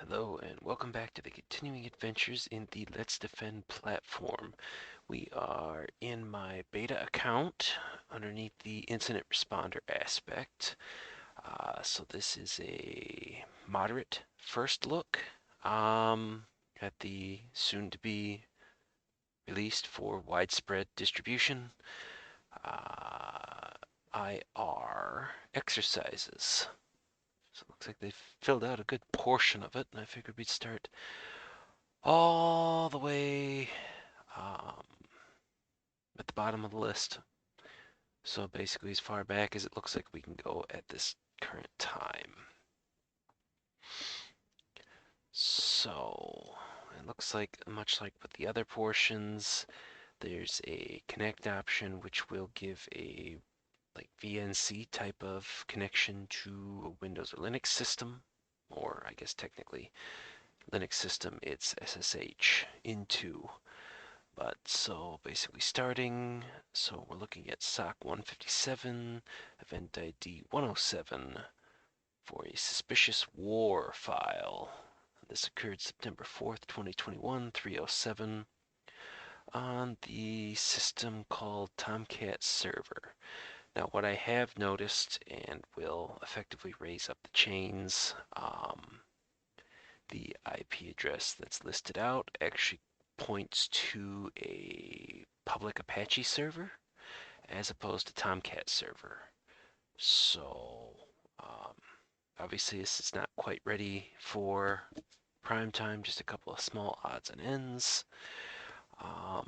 Hello and welcome back to the continuing adventures in the Let's Defend platform. We are in my beta account underneath the incident responder aspect. So this is a moderate first look at the soon-to-be released for widespread distribution IR exercises. So it looks like they've filled out a good portion of it, and I figured we'd start all the way at the bottom of the list. So basically as far back as it looks like we can go at this current time. So it looks like, much like with the other portions, there's a connect option which will give a VNC type of connection to a Windows or Linux system, or I guess technically Linux system, it's SSH into. But so basically starting, so we're looking at SOC157, EventID 107 for a suspicious war file. This occurred September 4th, 2021, 3:07 on the system called TomcatServer. Now what I have noticed, and will effectively raise up the chains, the IP address that's listed out actually points to a public Apache server as opposed to Tomcat server. So obviously this is not quite ready for prime time, just a couple of small odds and ends. I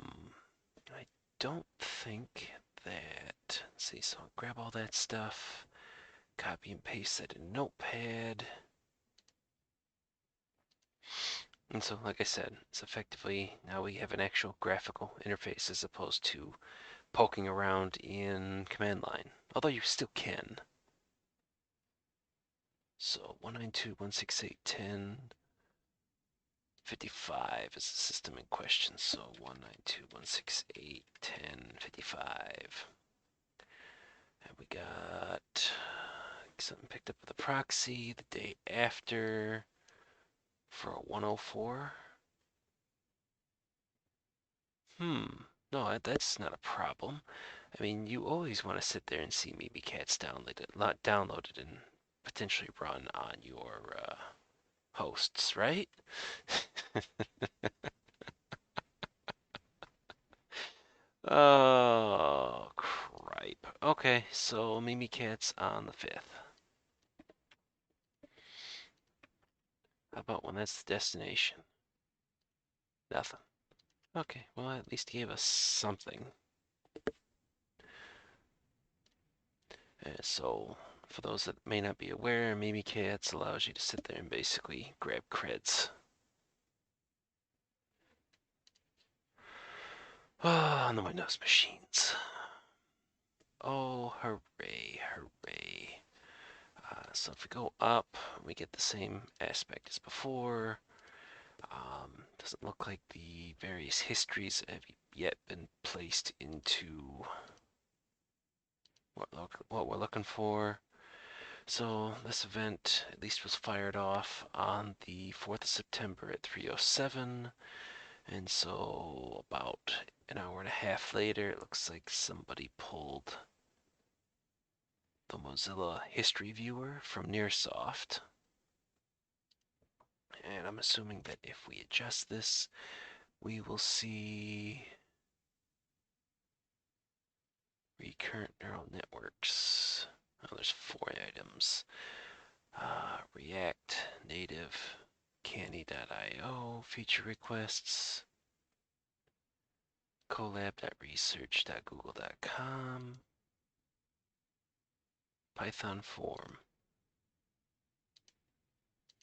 don't think that, let's see, so I'll grab all that stuff, copy and paste that in Notepad. And so, like I said, it's effectively, now we have an actual graphical interface as opposed to poking around in command line, although you still can. So 192.168.10.55 is the system in question. So 192.168.10.55. And we got something picked up with a proxy the day after for a 104. No, that's not a problem. I mean, you always want to sit there and see Mimikatz downloaded and potentially run on your hosts, right? Oh, cripe. Okay, so Mimikatz on the 5th. How about when that's the destination? Nothing. Okay, well, at least he gave us something. So, for those that may not be aware, Mimikatz allows you to sit there and basically grab creds. On the Windows machines. Oh, hooray, hooray. So if we go up, we get the same aspect as before. Doesn't look like the various histories have yet been placed into what we're looking for. So this event at least was fired off on the 4th of September at 3:07. And so about an hour and a half later, it looks like somebody pulled the Mozilla History Viewer from Nearsoft. And I'm assuming that if we adjust this, we will see recurrent neural networks. Oh, there's 4 items. React, native, canny.io, feature requests, collab.research.google.com, Python form.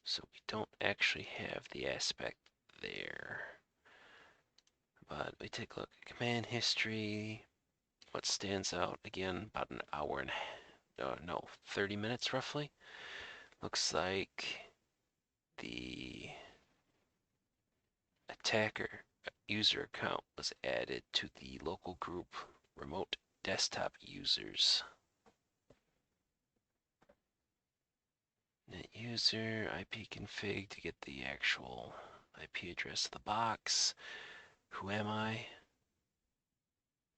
So we don't actually have the aspect there. But we take a look at command history. What stands out, again, about an hour and 30 minutes roughly. Looks like the attacker user account was added to the local group remote desktop users. Net user IP config to get the actual IP address of the box. Who am I?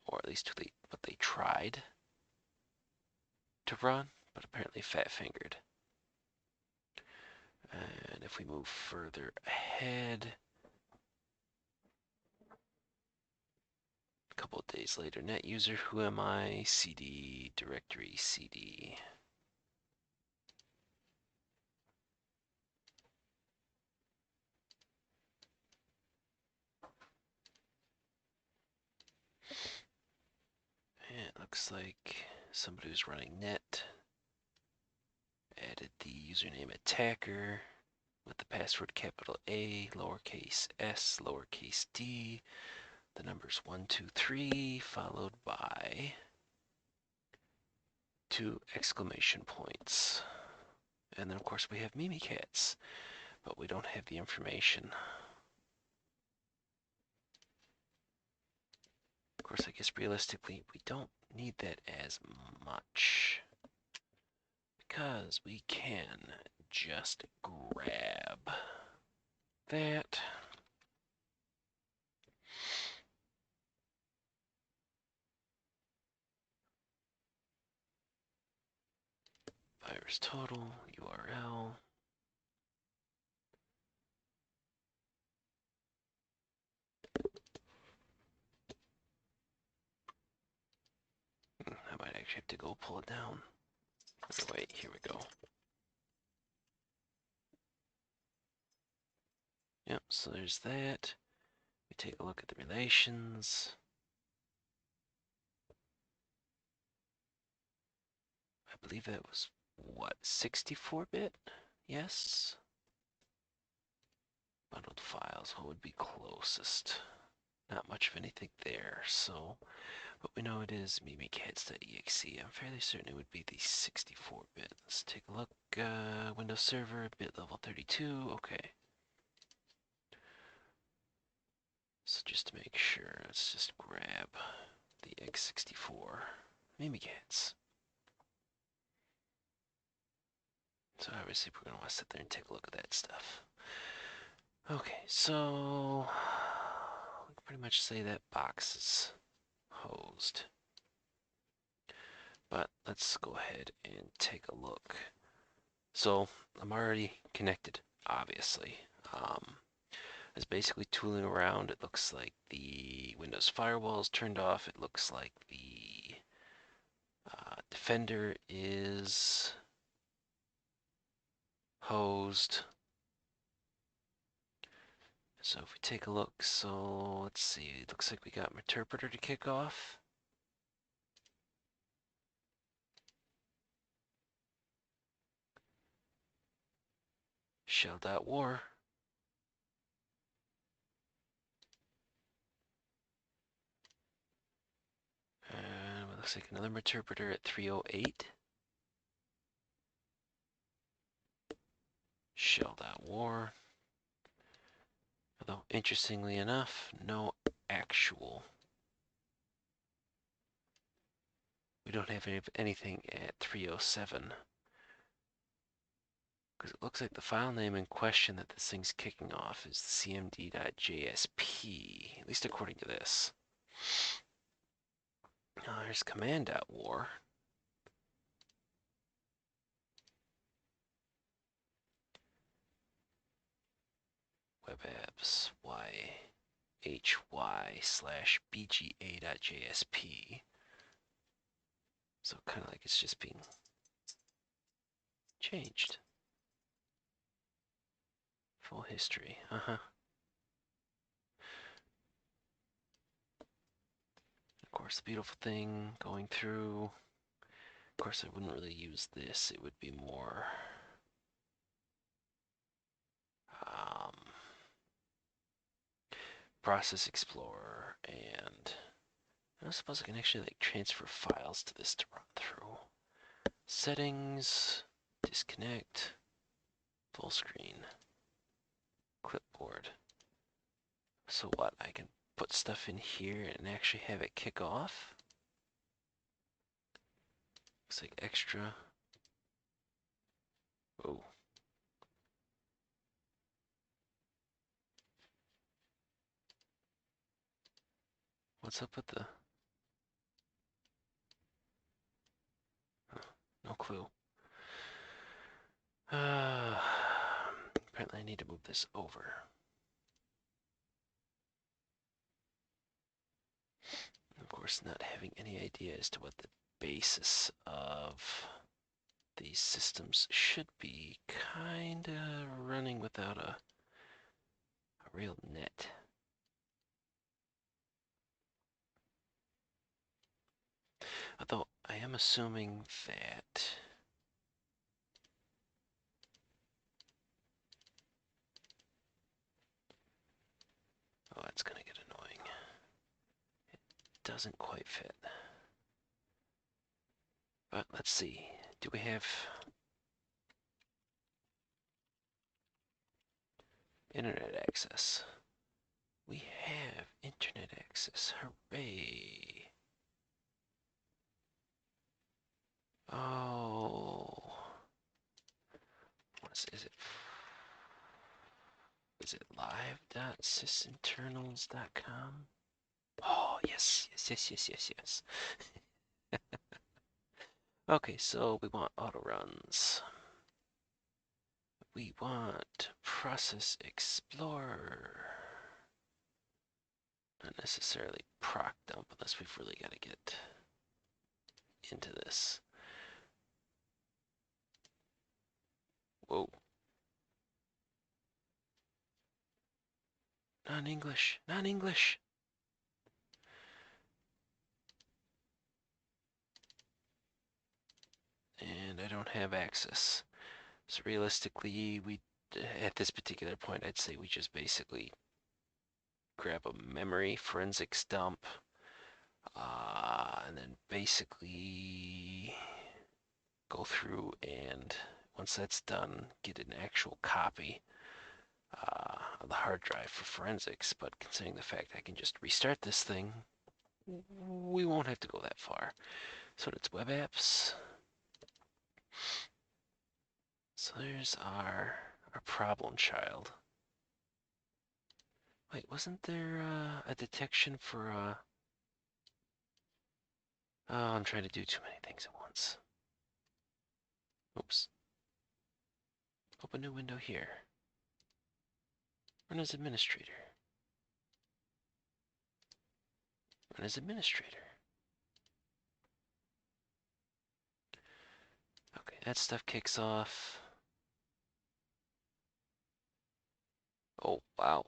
Or at least what they tried to run, but apparently fat-fingered. And if we move further ahead, a couple of days later, net user, who am I? CD, directory, CD. And it looks like somebody who's running net added the username attacker with the password capital A, lowercase s, lowercase d, the numbers 123, followed by 2 exclamation points. And then, of course, we have Mimikatz, but we don't have the information. Of course, I guess realistically, we don't need that as much because we can just grab that. Virus total, URL. I might actually have to go pull it down. Wait, here we go. Yep, so there's that. We take a look at the relations. I believe that was, what, 64-bit? Yes. Bundled files, what would be closest? Not much of anything there, so, but we know it is mimikatz.exe. I'm fairly certain it would be the 64-bit. Let's take a look. Windows Server, bit level 32, okay. So just to make sure, let's just grab the x64 mimikatz. So obviously we're gonna want to sit there and take a look at that stuff. Okay, so we can pretty much say that box is hosed. But let's go ahead and take a look. So I'm already connected, obviously. I was basically tooling around. It looks like the Windows firewall is turned off. It looks like the Defender is hosed. So if we take a look, so let's see, it looks like we got Interpreter to kick off. Shell.war. And it looks like another Interpreter at 308. Shell.war. Although, interestingly enough, no actual. We don't have anything at 307. Because it looks like the file name in question that this thing's kicking off is cmd.jsp, at least according to this. There's command.war. Webapps yhy/bga.jsp. So kind of like it's just being changed. Full history. Of course, the beautiful thing going through. Of course, I wouldn't really use this. It would be more Process Explorer, and I suppose I can actually like transfer files to this to run through. Settings, disconnect, full screen, clipboard. So what, I can put stuff in here and actually have it kick off? Looks like extra. Oh, What's up with the... No clue. Apparently I need to move this over. Of course, not having any idea as to what the basis of these systems should be, kinda running without a real net. Although I am assuming that oh, that's gonna get annoying. It doesn't quite fit. But let's see. Do we have internet access? We have internet access. Hooray. Oh. Is it? Is it live.sysinternals.com? Oh, yes, yes, yes, yes, yes, yes. Okay, so we want auto runs. We want Process Explorer. Not necessarily proc dump unless we've really got to get into this. Whoa. Non-English, non-English. And I don't have access. So realistically, at this particular point, I'd say we just basically grab a memory forensics dump, and then basically go through and once that's done, get an actual copy of the hard drive for forensics. But considering the fact I can just restart this thing, we won't have to go that far. So it's web apps. So there's our problem child. Wait, wasn't there a detection for oh, I'm trying to do too many things at once. Oops. Open new window here. Run as administrator. Run as administrator. Okay, that stuff kicks off. Oh, wow.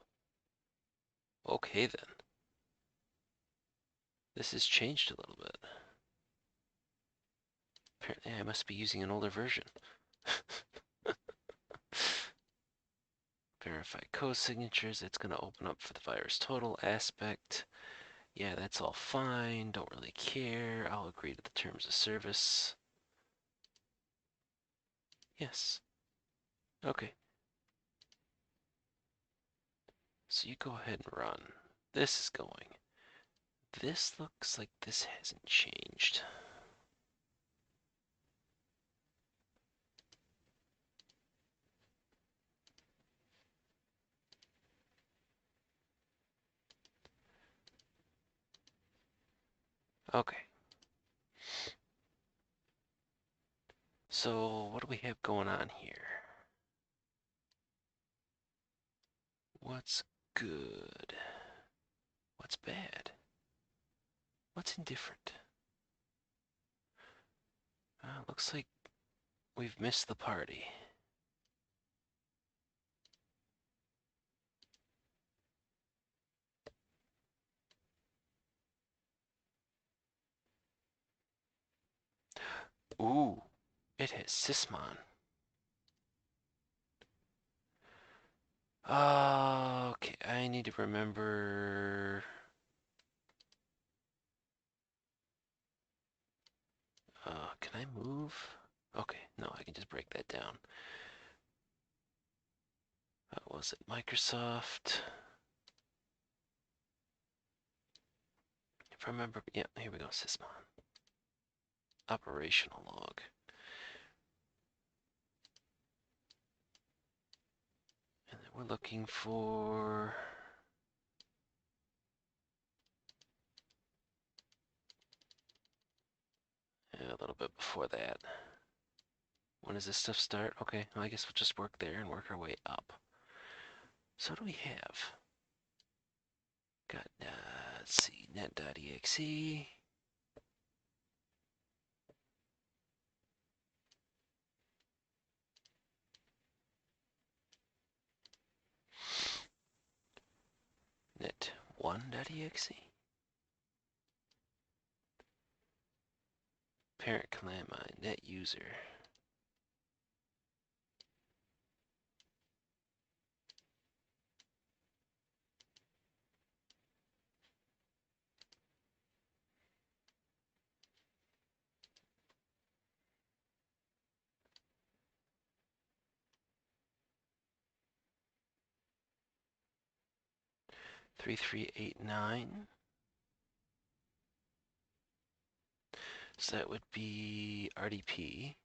Okay then. This has changed a little bit. Apparently I must be using an older version. Verify code signatures. It's going to open up for the virus total aspect. Yeah, that's all fine. Don't really care. I'll agree to the terms of service. Yes. Okay. So you go ahead and run. This is going. This looks like this hasn't changed. Okay. So what do we have going on here? What's good? What's bad? What's indifferent? Looks like we've missed the party. Ooh, it has Sysmon. Okay, I need to remember. Can I move? Okay, no, I can just break that down. Was it Microsoft? If I remember, yeah, here we go, Sysmon. Operational log. And then we're looking for A little bit before that. When does this stuff start? Okay, well, I guess we'll just work there and work our way up. So what do we have? Got, let's see, net.exe. Net1.exe. Parent command net user. Three 3389. So that would be RDP.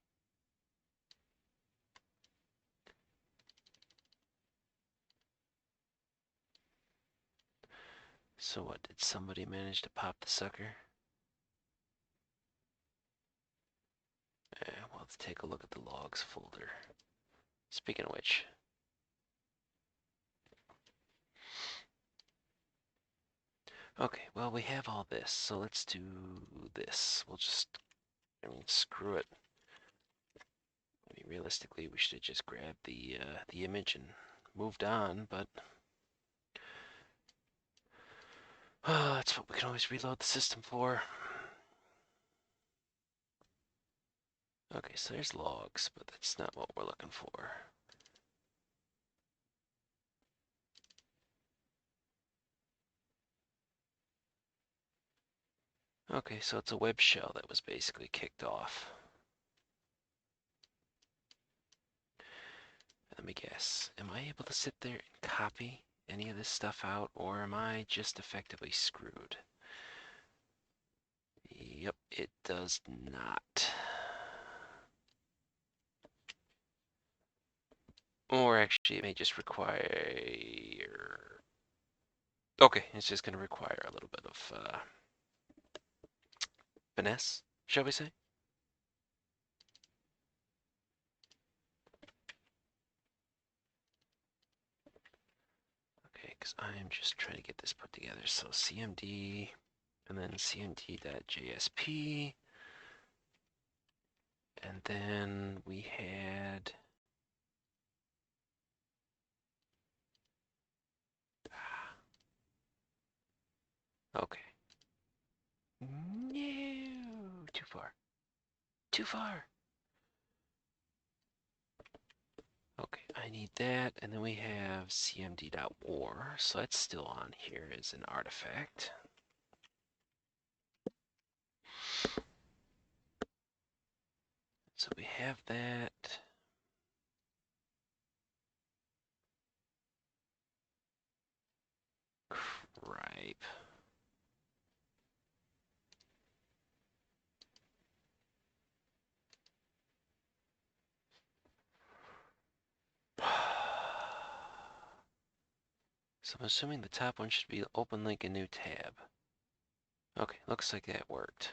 So what, did somebody manage to pop the sucker? Well, let's take a look at the logs folder. Speaking of which, okay, well, we have all this, so let's do this. We'll just, screw it. I mean, realistically, we should have just grabbed the image and moved on, but that's what we can always reload the system for. Okay, so there's logs, but that's not what we're looking for. Okay, so it's a web shell that was basically kicked off. Let me guess, am I able to sit there and copy any of this stuff out, or am I just effectively screwed? Yep, it does not. Or actually, it may just require... Okay, it's just going to require a little bit of finesse, shall we say? Okay, because I am just trying to get this put together. So cmd, and then cmd.jsp, and then we had... Okay. No, too far. Too far. Okay, I need that, and then we have cmd.war, so that's still on here as an artifact. So we have that. Cripe. So I'm assuming the top one should be open link a new tab. Okay, looks like that worked.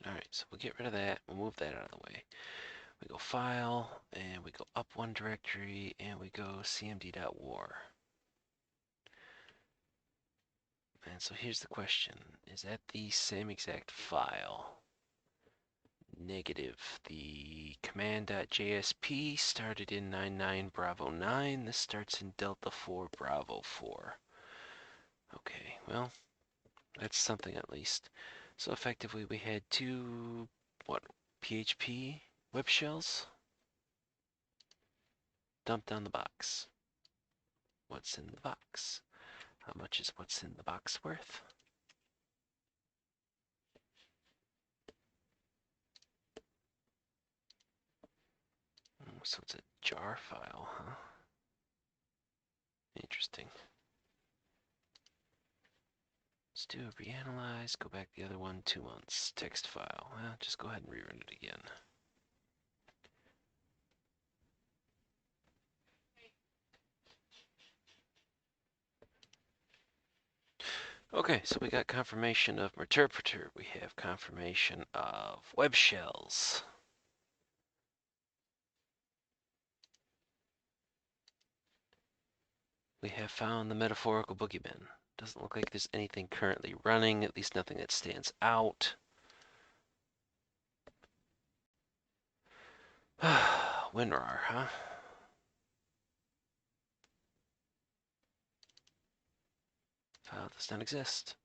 Alright, so we'll get rid of that. We'll move that out of the way. We go File, and we go up one directory, and we go cmd.war. And so here's the question. Is that the same exact file? Negative. The command.jsp started in 99 Bravo 9. This starts in Delta 4 Bravo 4. Okay, well, that's something at least. So effectively we had two, what, PHP web shells dumped on the box. What's in the box? How much is what's in the box worth? So it's a jar file, huh? Interesting. Let's do a reanalyze, go back the other one, 2 months, text file. Well, just go ahead and rerun it again. Okay, so we got confirmation of interpreter. We have confirmation of web shells. We have found the metaphorical boogeyman. Doesn't look like there's anything currently running, at least nothing that stands out. WinRAR, huh? File does not exist.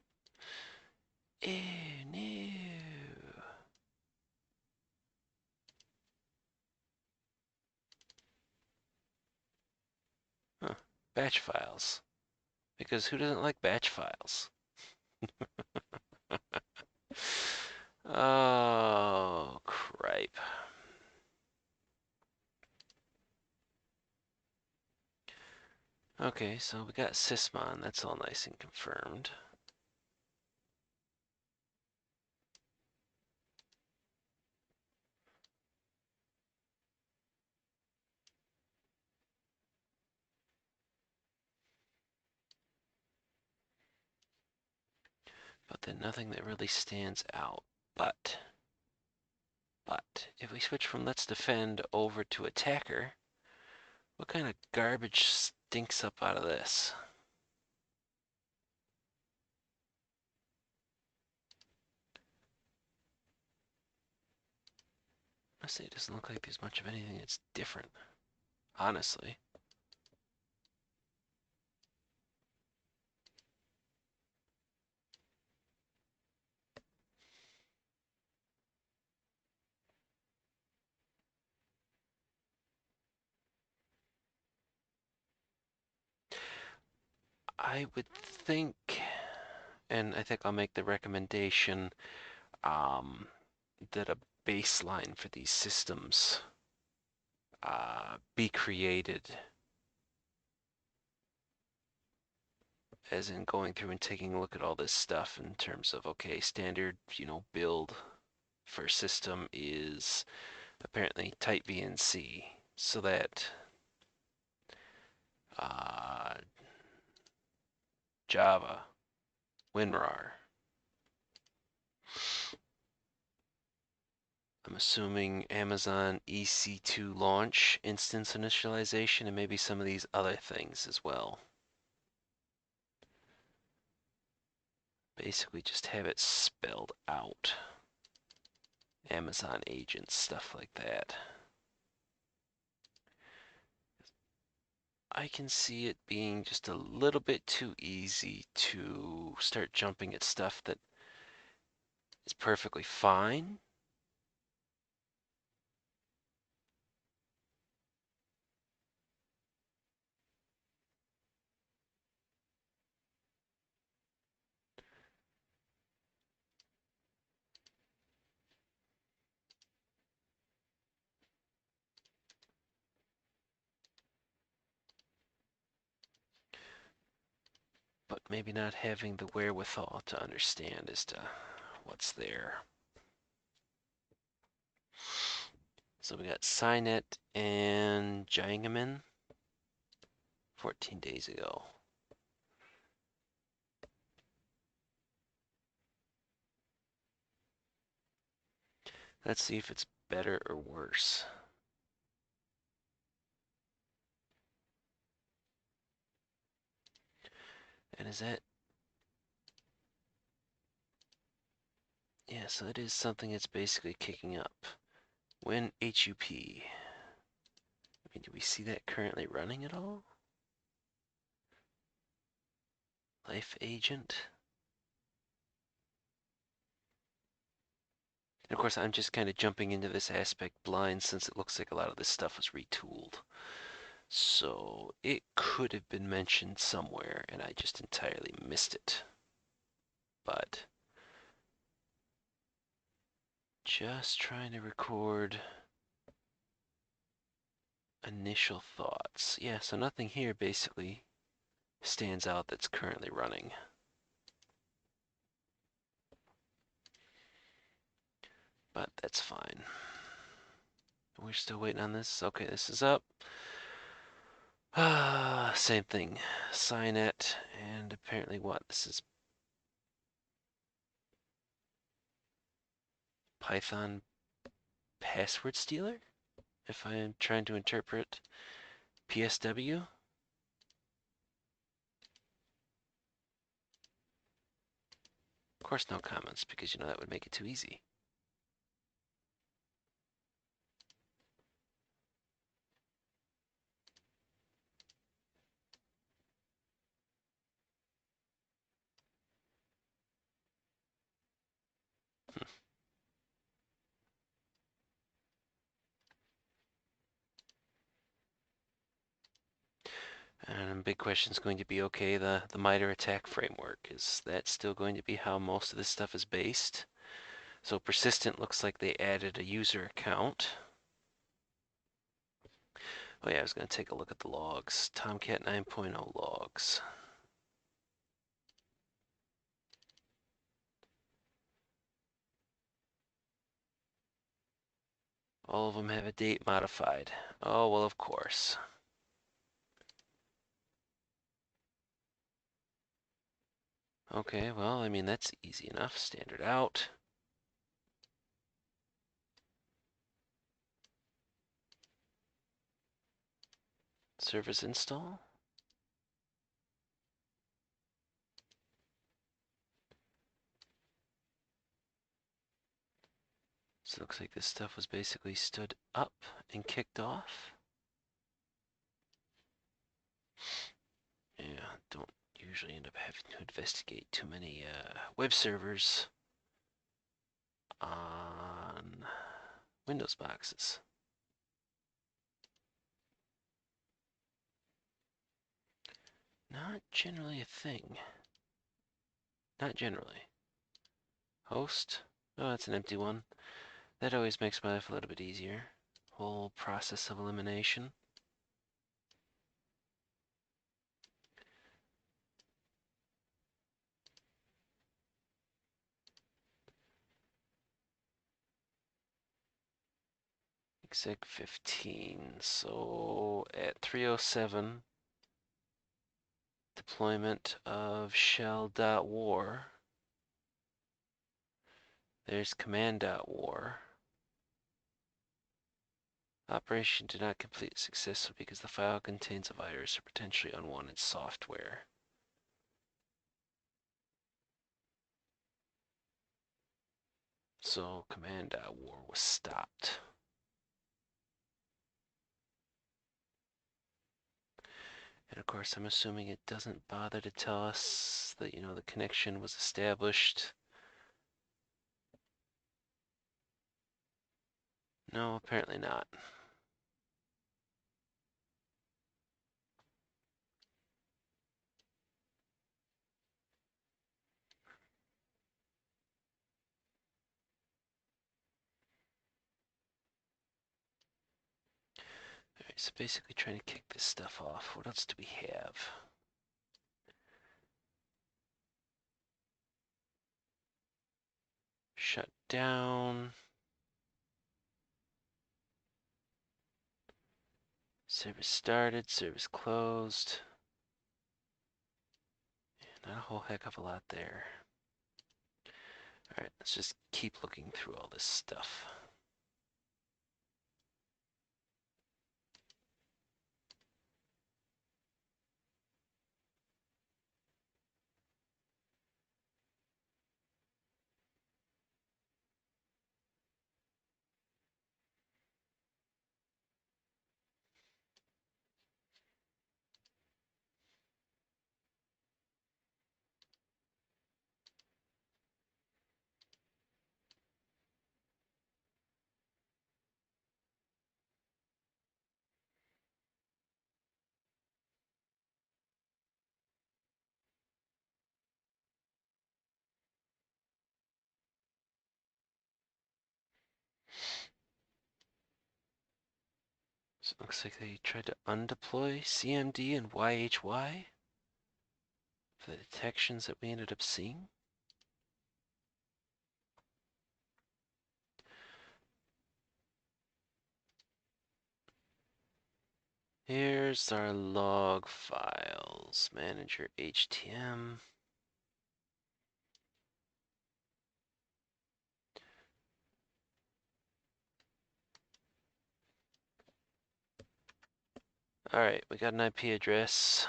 Eh, no. Huh. Batch files. Because who doesn't like batch files? Oh, cripe. Okay, so we got sysmon. That's all nice and confirmed. But then nothing that really stands out. But if we switch from let's defend over to attacker, what kind of garbage stinks up out of this? Honestly, it doesn't look like there's much of anything that's different. Honestly. I would think, and I think I'll make the recommendation, that a baseline for these systems be created, as in going through and taking a look at all this stuff in terms of, okay, standard, build for system is apparently type VNC, so that Java, WinRAR. I'm assuming Amazon EC2 launch, instance initialization, and maybe some of these other things as well. Basically just have it spelled out. Amazon agents, stuff like that. I can see it being just a little bit too easy to start jumping at stuff that is perfectly fine. But maybe not having the wherewithal to understand as to what's there. So we got Signet and Jangaman 14 days ago. Let's see if it's better or worse. And is that... Yeah, so it is something that's basically kicking up. When HUP. I mean, do we see that currently running at all? Life agent. And of course, I'm just kind of jumping into this aspect blind since it looks like a lot of this stuff was retooled. So it could have been mentioned somewhere and I just entirely missed it. But just trying to record initial thoughts. Yeah, so nothing here basically stands out that's currently running. But that's fine. We're still waiting on this. Okay, this is up. Same thing. Signet, and apparently what? This is Python password stealer, if I am trying to interpret PSW. Of course, no comments, because you know that would make it too easy. And big question is going to be, okay, the MITRE attack framework, is that still going to be how most of this stuff is based? So persistent looks like they added a user account. Oh yeah, I was going to take a look at the logs. Tomcat 9.0 logs. All of them have a date modified. Oh, well, of course. Okay, well, I mean, that's easy enough. Standard out. Service install. So it looks like this stuff was basically stood up and kicked off. Yeah, don't usually end up having to investigate too many web servers on Windows boxes. Not generally a thing. Not generally. Host. Oh, that's an empty one. That always makes my life a little bit easier. Whole process of elimination. Exec 15. So at 307, deployment of shell.war. There's command.war. Operation did not complete successfully because the file contains a virus or potentially unwanted software. So command.war was stopped. And of course, I'm assuming it doesn't bother to tell us that, you know, the connection was established. No, apparently not. Alright, so basically trying to kick this stuff off. What else do we have? Shut down. Service started, service closed. Not a whole heck of a lot there. Alright, let's just keep looking through all this stuff. So it looks like they tried to undeploy cmd and yhy for the detections that we ended up seeing. Here's our log files, manager HTM. Alright, we got an IP address.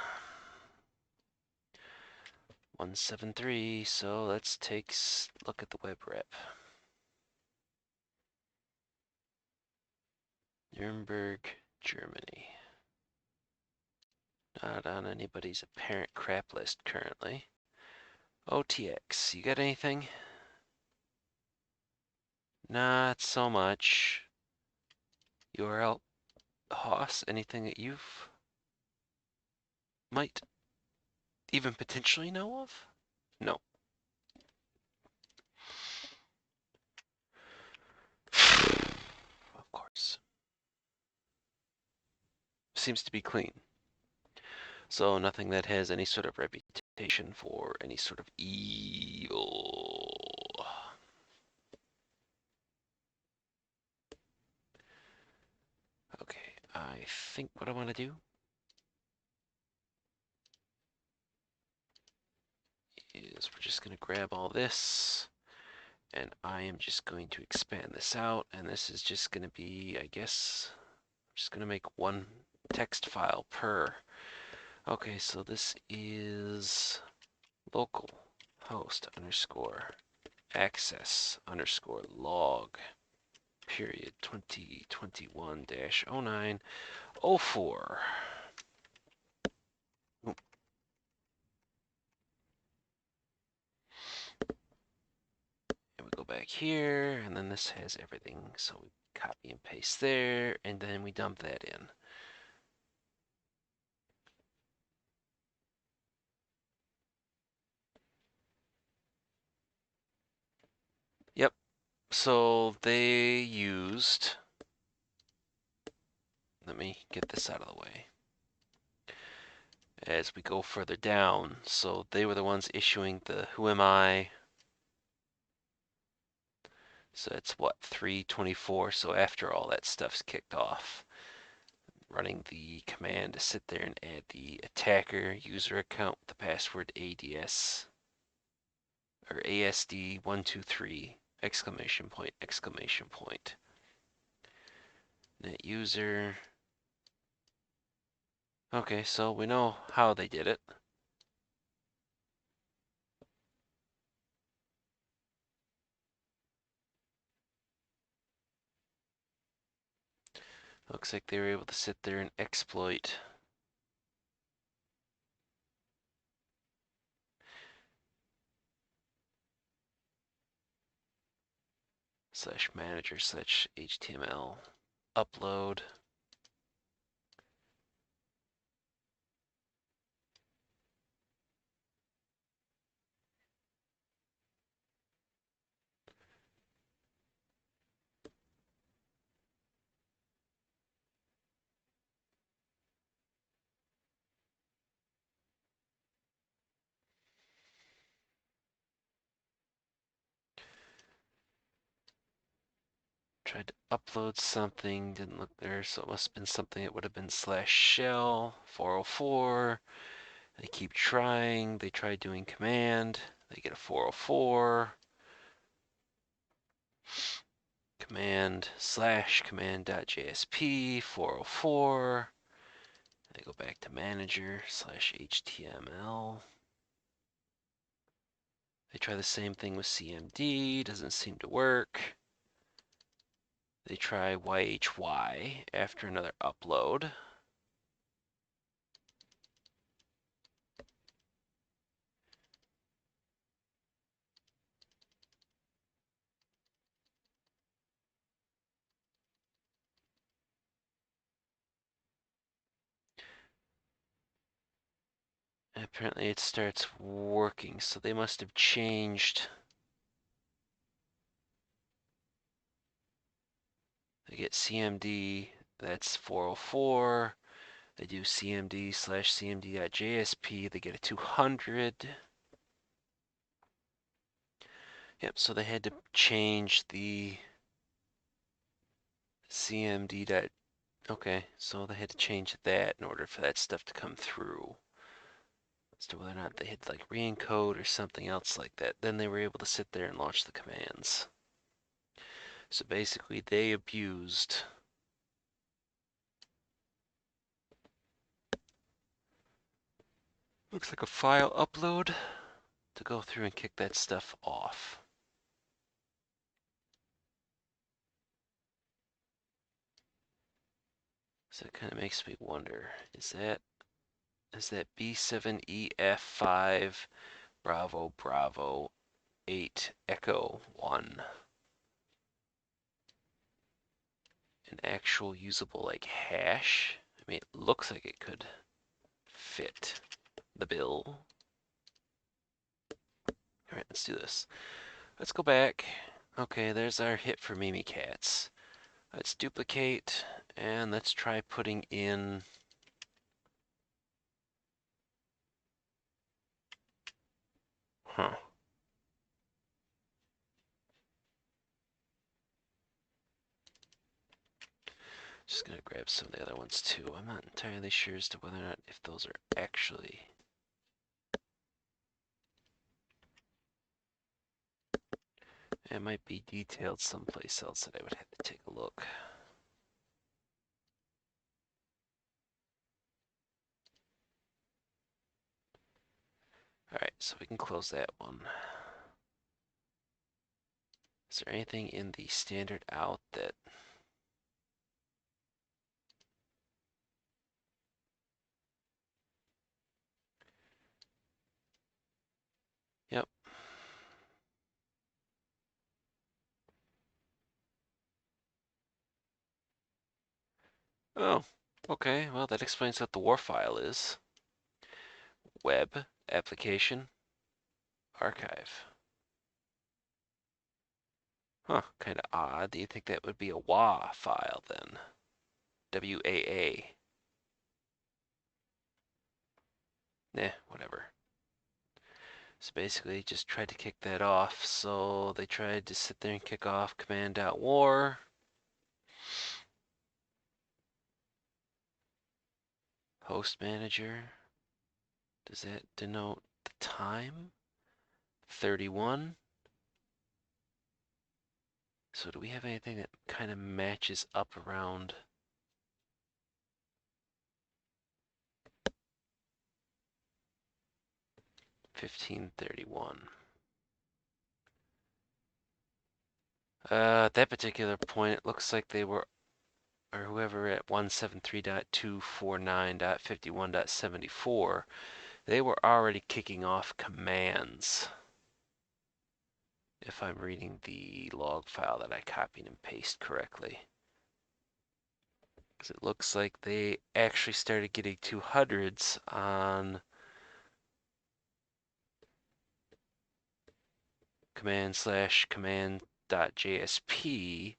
173, so let's take a look at the web rep. Nuremberg, Germany. Not on anybody's apparent crap list currently. OTX, you got anything? Not so much. URL, host, anything that you've might even potentially know of? No. Of course. Seems to be clean. So nothing that has any sort of reputation for any sort of evil. Okay, I think what I want to do is we're just going to grab all this, and I am just going to expand this out, and this is just going to be, I guess, I'm just going to make one text file per. Okay, so this is local host underscore access underscore log period 2021-0904. And we go back here, and then this has everything, so we copy and paste there, and then we dump that in. Yep, so they used, let me get this out of the way as we go further down. So they were the ones issuing the who am I. So it's what, 324. So after all that stuff's kicked off, running the command to sit there and add the attacker user account with the password ADS or ASD123 exclamation point exclamation point. Net user. Okay, so we know how they did it. Looks like they were able to sit there and exploit /manager/HTML upload. Tried to upload something, didn't look there, so it must have been something that would have been /shell 404. They keep trying, they try doing command, they get a 404. Command /command.jsp 404. They go back to manager/HTML. They try the same thing with cmd, doesn't seem to work. They try YHY after another upload. And apparently it starts working, so they must have changed. They get cmd, that's 404. They do cmd/cmd.jsp, they get a 200. Yep, so they had to change the cmd. Okay, so they had to change that in order for that stuff to come through. As to whether or not they had to like re-encode or something else like that. Then they were able to sit there and launch the commands. So basically they abused Looks like a file upload to go through and kick that stuff off. So it kind of makes me wonder, is that B7EF5 Bravo Bravo 8 Echo 1 an actual usable like hash? I mean, it looks like it could fit the bill. All right, let's do this. Let's go back. Okay, there's our hit for Mimikatz. Let's duplicate and let's try putting in. Huh. Just gonna grab some of the other ones too. I'm not entirely sure as to whether or not if those are actually. It might be detailed someplace else that I would have to take a look. All right, so we can close that one. Is there anything in the standard out that? Yep. Oh, okay. Well, that explains what the WAR file is. Web application archive. Huh, kind of odd. Do you think that would be a WA file then? WAA. Nah, whatever. So basically, just tried to kick that off. So they tried to sit there and kick off command.war. Host manager. Does that denote the time? 31. So do we have anything that kind of matches up around 1531? At that particular point, it looks like they were, or whoever at 173.249.51.74, they were already kicking off commands. If I'm reading the log file that I copied and pasted correctly. Because it looks like they actually started getting 200s on command/command.jsp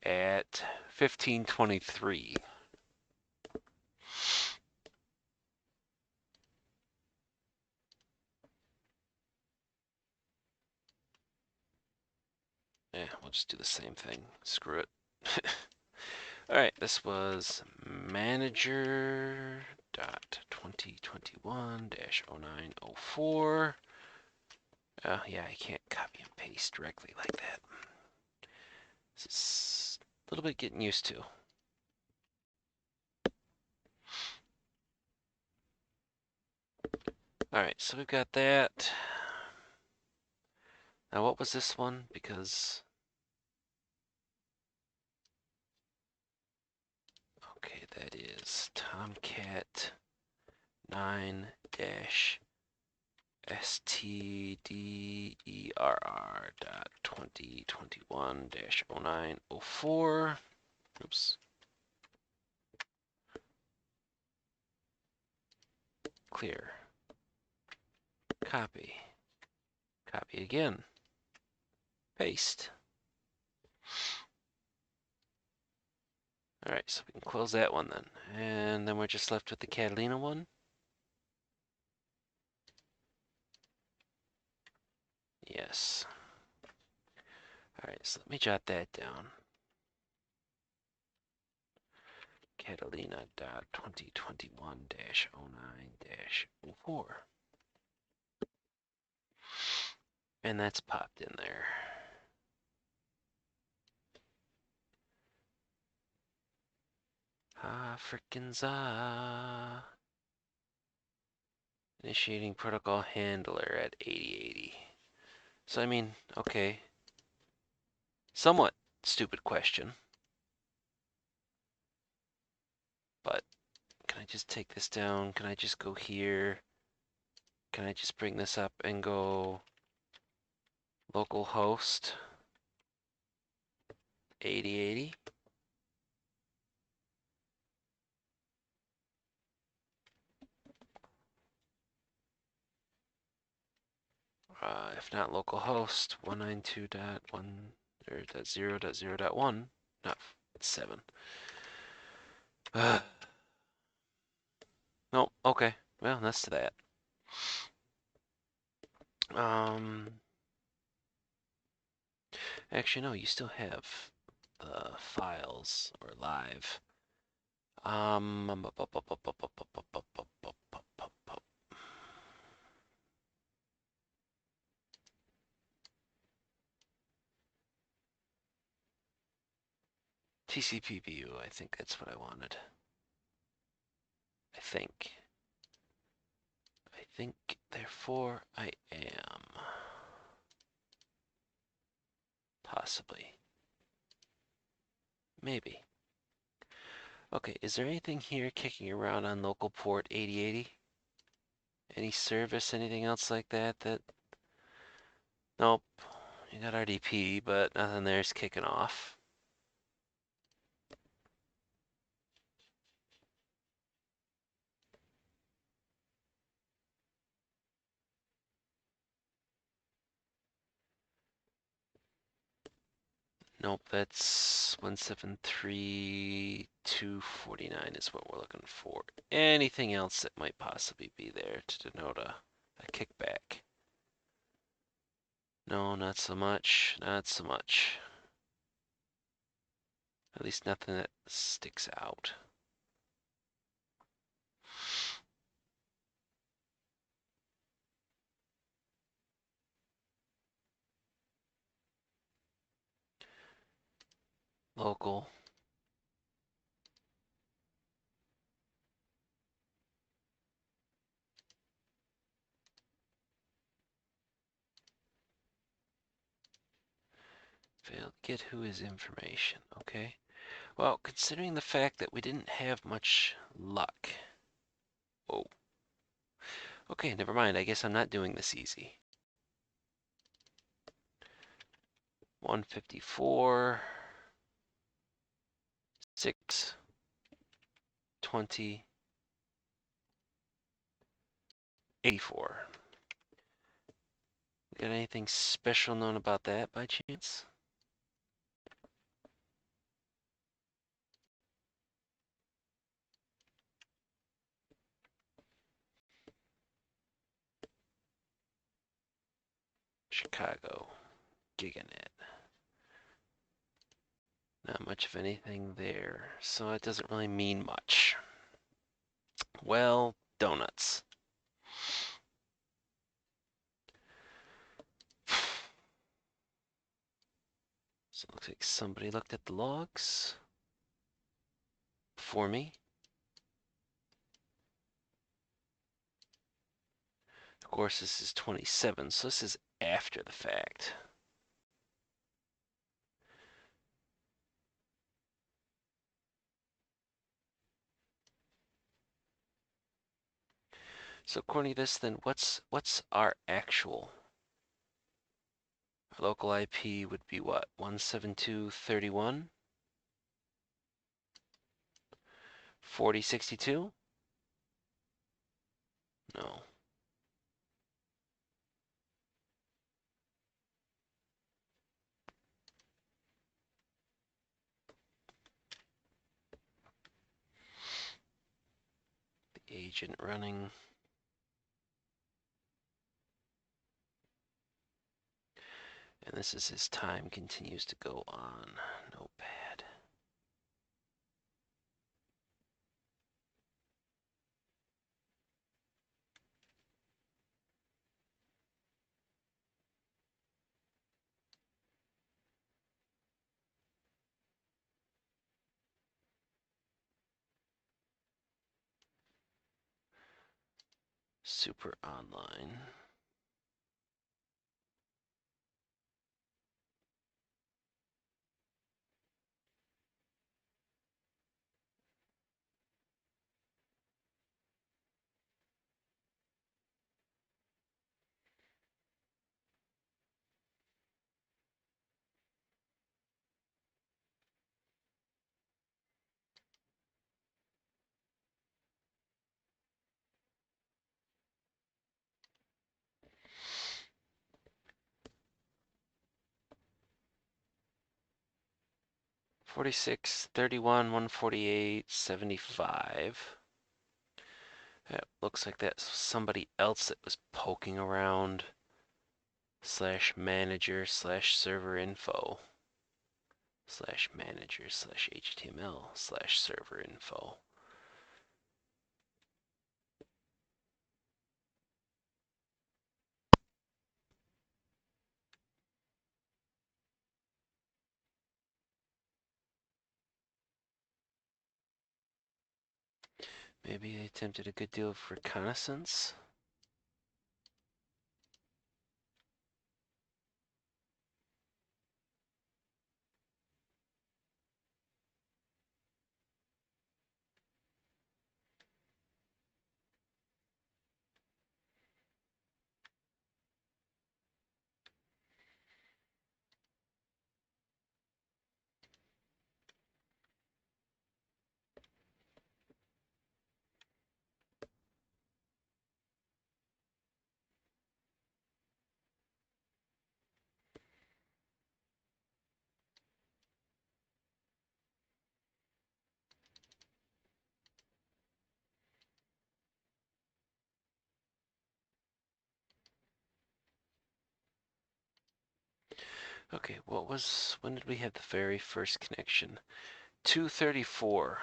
at 1523. Yeah, we'll just do the same thing. Screw it. All right, this was manager.2021-0904. Oh yeah, I can't copy and paste directly like that. This is a little bit getting used to. All right, so we've got that. Now what was this one? Because, okay, that is Tomcat 9-stderr.2021-0904. Oops. Clear. Copy. Copy again. Paste. All right, so we can close that one then. And then we're just left with the Catalina one. Yes. All right, so let me jot that down. Catalina.2021-09-04. And that's popped in there. Ah, frickin' za. Initiating protocol handler at 8080. So I mean, okay. Somewhat stupid question. But can I just take this down? Can I just go here? Can I just bring this up and go localhost 8080? If not localhost 192.1 or .0.0.1, not 7. Nope. Okay. Well, that's to that. Actually, no. You still have the files or live. TCP view. I think that's what I wanted. I think. Therefore, I am. Possibly. Maybe. Okay, is there anything here kicking around on local port 8080? Any service, anything else like that? Nope. You got RDP, but nothing there's kicking off. Nope, that's 173.249 is what we're looking for. Anything else that might possibly be there to denote a kickback? No, not so much. Not so much. At least nothing that sticks out. Local. Failed get who is information. Okay. Well, considering the fact that we didn't have much luck. Oh. Okay, never mind. I guess I'm not doing this easy. 154, 6, 20, 84. Got anything special known about that by chance? Chicago, Giganet. Not much of anything there, so it doesn't really mean much. Well, donuts. So it looks like somebody looked at the logs before me. Of course, this is 27, so this is after the fact. So according to this, then what's our actual? Our local IP would be what? 172.31? 4062? No. The agent running. And this is his time continues to go on. Notepad. Super online. $46, $31, $148, $75. That looks like that's somebody else that was poking around. /manager/server info /manager/html/server info. Maybe they attempted a good deal of reconnaissance. Okay, when did we have the very first connection? 234.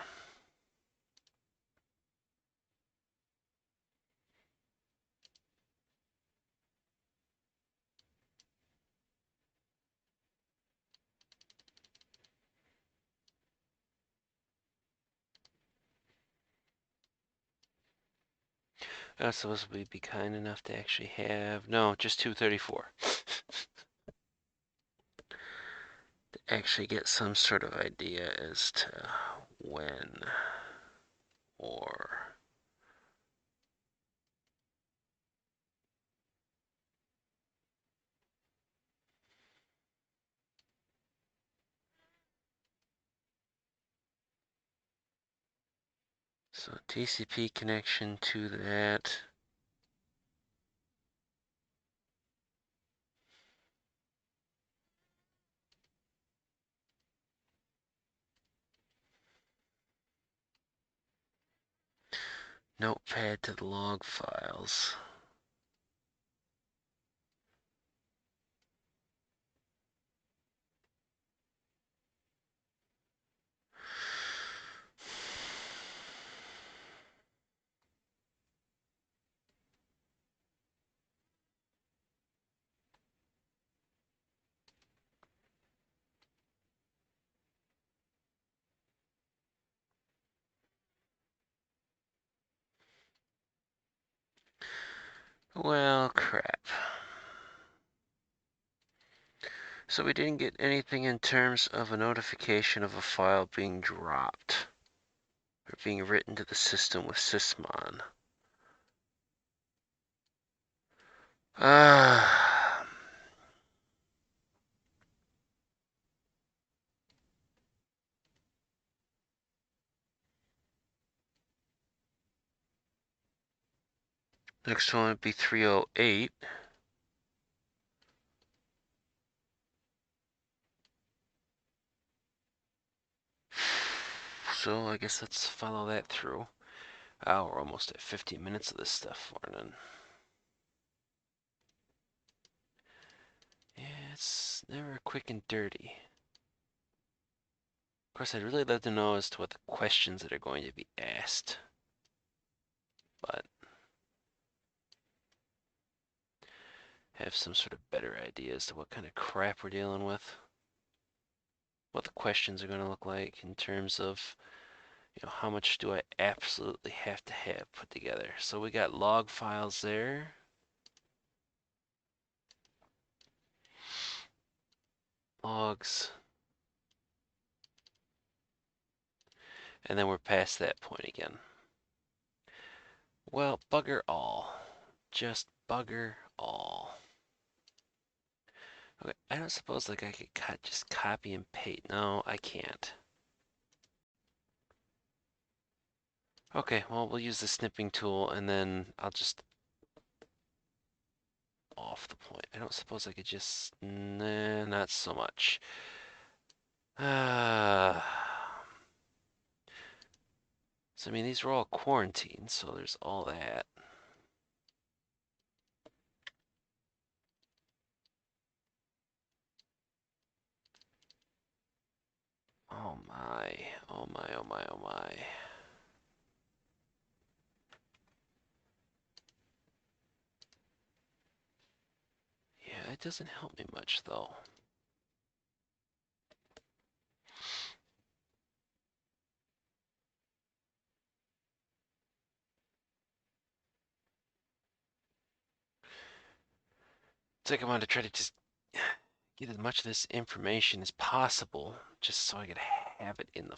So was we be kind enough to actually have, no, just 234. To actually get some sort of idea as to when or so TCP connection to that. Notepad to the log files. Well, crap. So we didn't get anything in terms of a notification of a file being dropped or being written to the system with sysmon. Ah. Next one would be 308. So I guess let's follow that through. Oh, we're almost at 15 minutes of this stuff morning. Yeah, it's never quick and dirty. Of course, I'd really love to know as to what the questions that are going to be asked. But have some sort of better idea as to what kind of crap we're dealing with. What the questions are going to look like in terms of, How much do I absolutely have to have put together? So we got log files there. Logs. And then we're past that point again. Well, bugger all. Just bugger all. Okay, I don't suppose like I could just copy and paste. No, I can't. Okay, well, we'll use the snipping tool and then I'll just off the point. I don't suppose I could just, nah, not so much. So I mean, these are all quarantined, so there's all that. Oh my, oh my, oh my, oh my. Yeah, it doesn't help me much though. It's like I want to try to just get as much of this information as possible, just so I could have it in the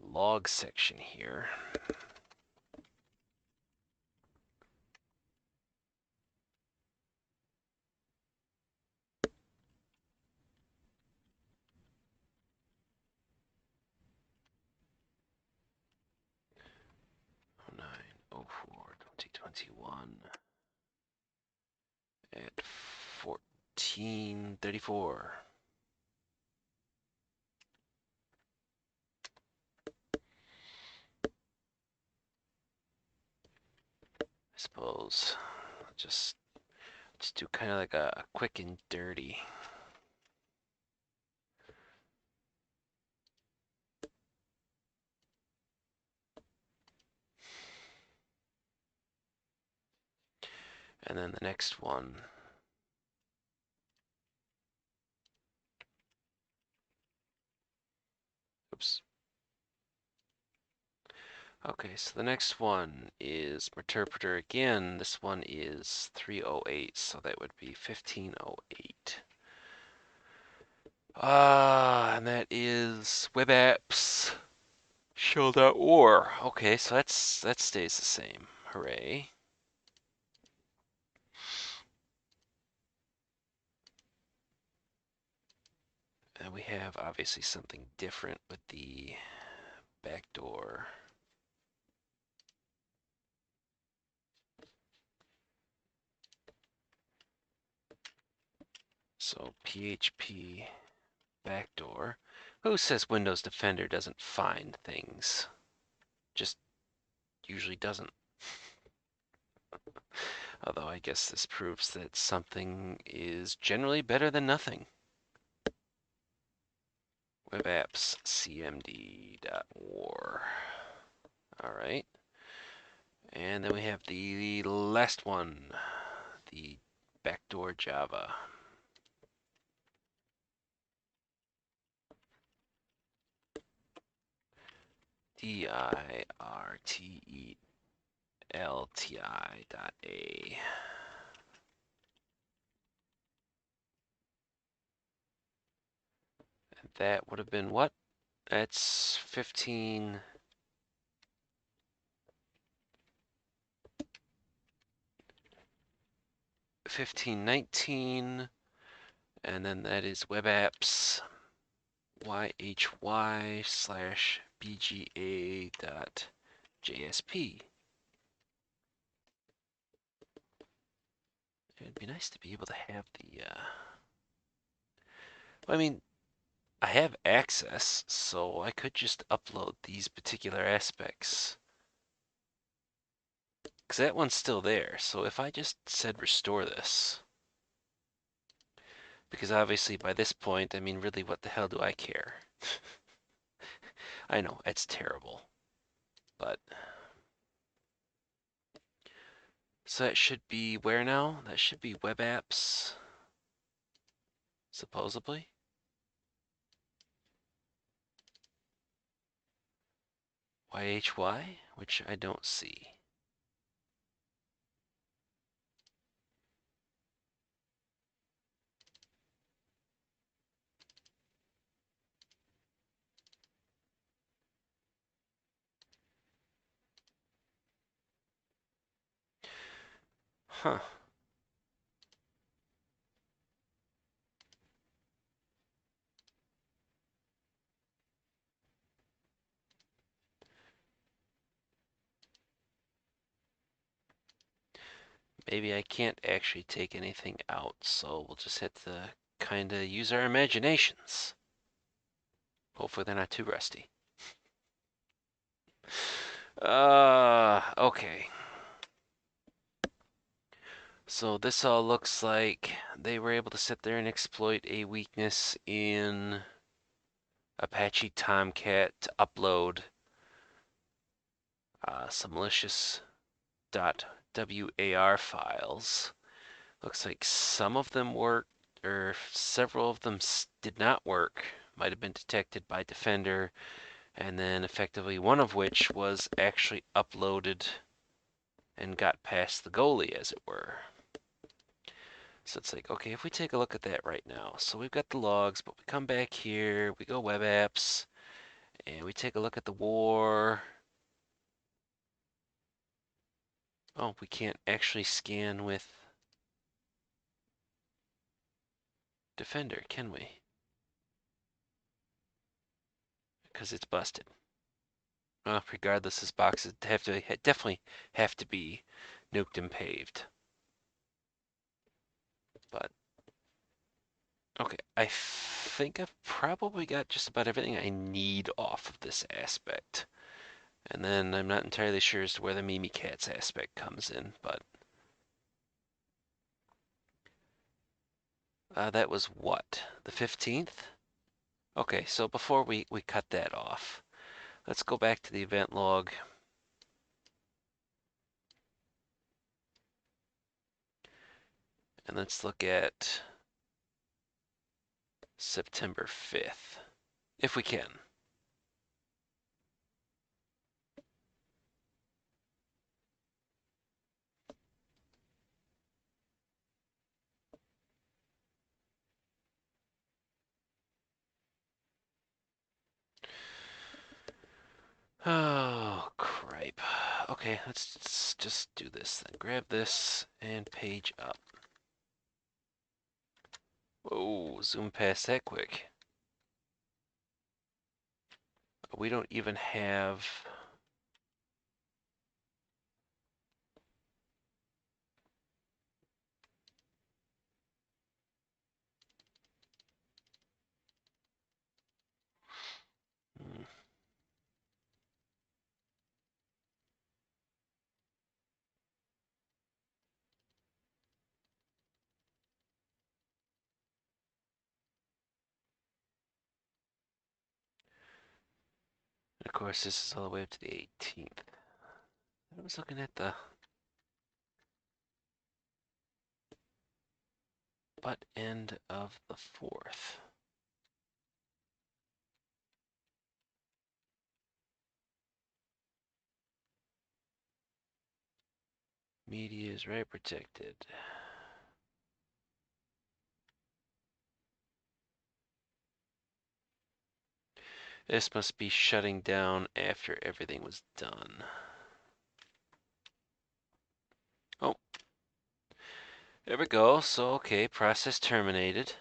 log section here. Oh 2021 at 14:34. I suppose just do kind of like a quick and dirty. And then the next one. Oops. Okay, so the next one is interpreter again. This one is 308, so that would be 1508. And that is webapps show.war. Okay, so that stays the same. Hooray. And we have obviously something different with the backdoor. So PHP backdoor. Who says Windows Defender doesn't find things? Just usually doesn't. Although I guess this proves that something is generally better than nothing. Webapps cmd.war. All right. And then we have the last one, the backdoor Java. dirtelti.a. And that would have been what? That's 1519, and then that is webapps yhy/bga.jsp. It'd be nice to be able to have the, I mean, I have access, so I could just upload these particular aspects. Because that one's still there, so if I just said restore this, because obviously by this point, I mean, really, what the hell do I care? I know, it's terrible, but... So that should be where now? That should be web apps, supposedly. YHY, which I don't see. Huh. Maybe I can't actually take anything out, so we'll just have to kind of use our imaginations. Hopefully they're not too rusty. Okay. So this all looks like they were able to sit there and exploit a weakness in Apache Tomcat to upload some malicious .war files. Looks like some of them worked, or several of them did not work. Might have been detected by Defender, and then effectively one of which was actually uploaded and got past the goalie, as it were. So it's like, okay, if we take a look at that right now. So we've got the logs, but we come back here, we go web apps, and we take a look at the war. Oh, we can't actually scan with Defender, can we? Because it's busted. Regardless, this boxes definitely have to be nuked and paved. But okay, I think I've probably got just about everything I need off of this aspect. And then I'm not entirely sure as to where the Mimikatz aspect comes in, but that was what? The 15th? Okay, so before we cut that off, let's go back to the event log. And let's look at September 5th, if we can. Oh, cripe. Okay, let's just do this then. Grab this and page up. Whoa, zoom past that quick. We don't even have... Hmm. Of course, this is all the way up to the 18th. I was looking at the butt end of the 4th. Media is right protected. This must be shutting down after everything was done. Oh, there we go. So, okay, process terminated.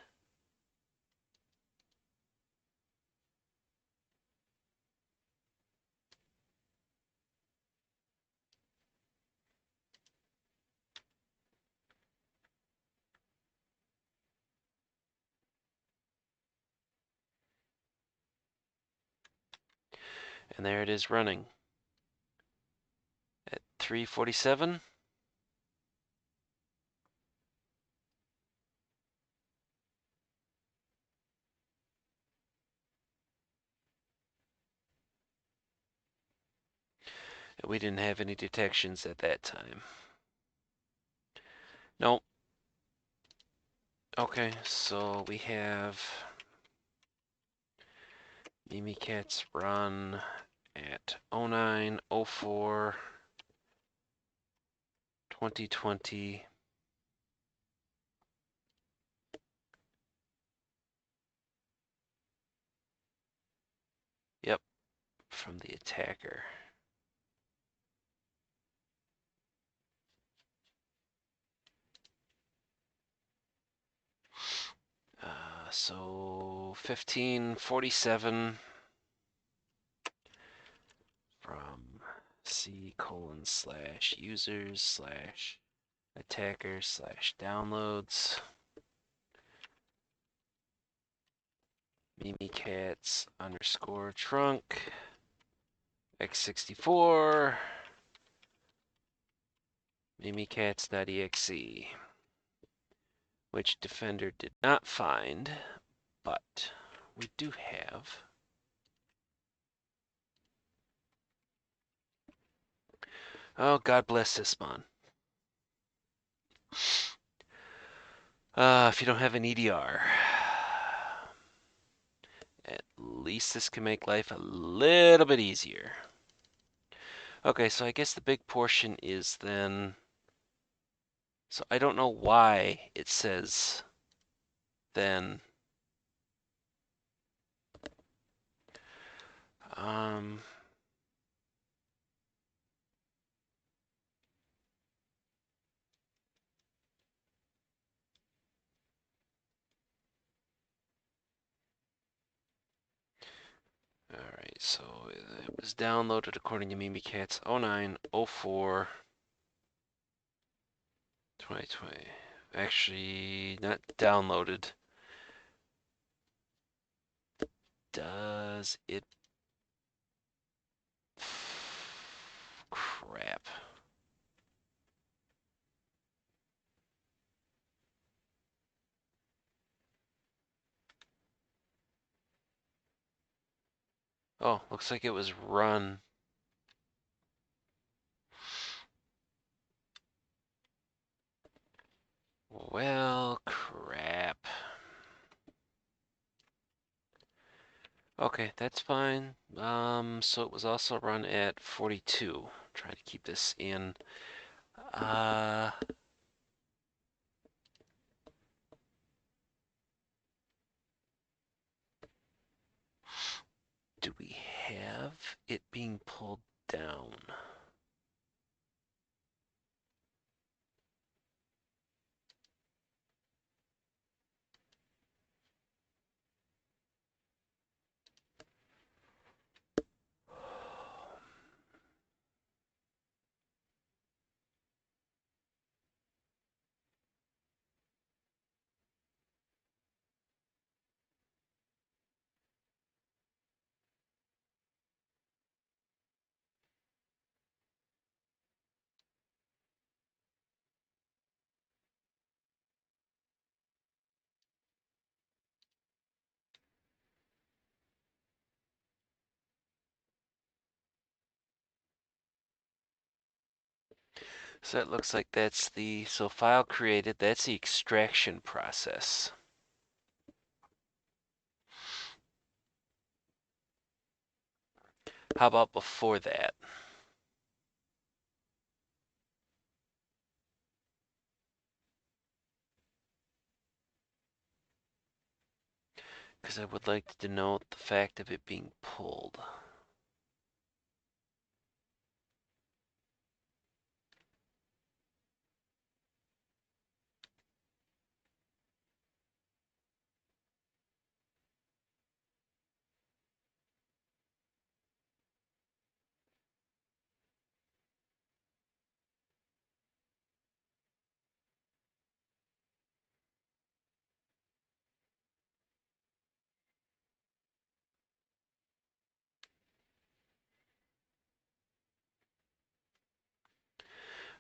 And there it is running at 3:47. We didn't have any detections at that time. Nope. Okay, so we have Mimikatz run at 09/04/2020. Yep, from the attacker. So 1547 from c:/users/attacker/downloads mimikatz_trunk x64 mimikatz.exe, which Defender did not find, but we do have. Oh, God bless Sysmon. If you don't have an EDR, at least this can make life a little bit easier. Okay, so I guess the big portion is then, so I don't know why it says then, all right, so it was downloaded according to Mimikatz 09/04/2020. Actually, not downloaded. Does it? Crap. Oh, looks like it was run. Well, crap. Okay, that's fine. So it was also run at 42. Trying to keep this in. Do we have it being pulled down? So it looks like that's the, so file created, that's the extraction process. How about before that? Because I would like to denote the fact of it being pulled.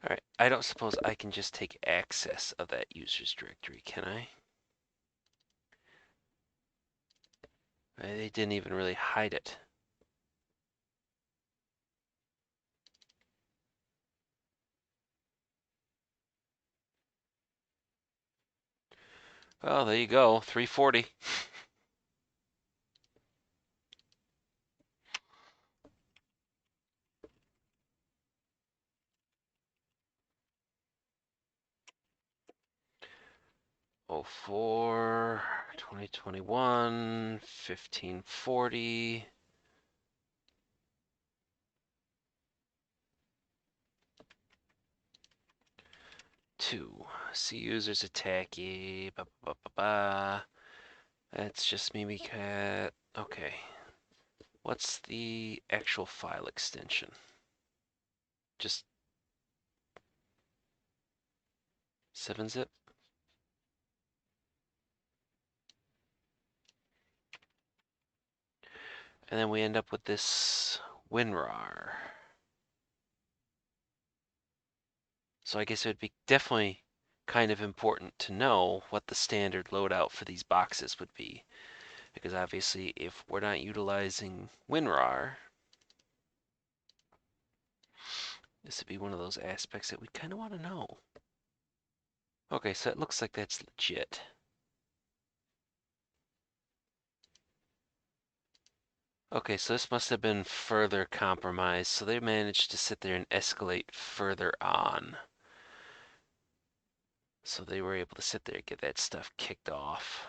All right, I don't suppose I can just take access of that user's directory, can I? They didn't even really hide it. Well, there you go, 340. 04, 2021, 1540. Two. See users attacky. Ba, ba, ba, ba. That's just Mimicat. Okay. What's the actual file extension? Just 7-zip? And then we end up with this WinRAR. So I guess it would be definitely kind of important to know what the standard loadout for these boxes would be. Because obviously if we're not utilizing WinRAR, this would be one of those aspects that we kind of want to know. Okay, so it looks like that's legit. Okay, so this must have been further compromised, so they managed to sit there and escalate further on. So they were able to sit there and get that stuff kicked off.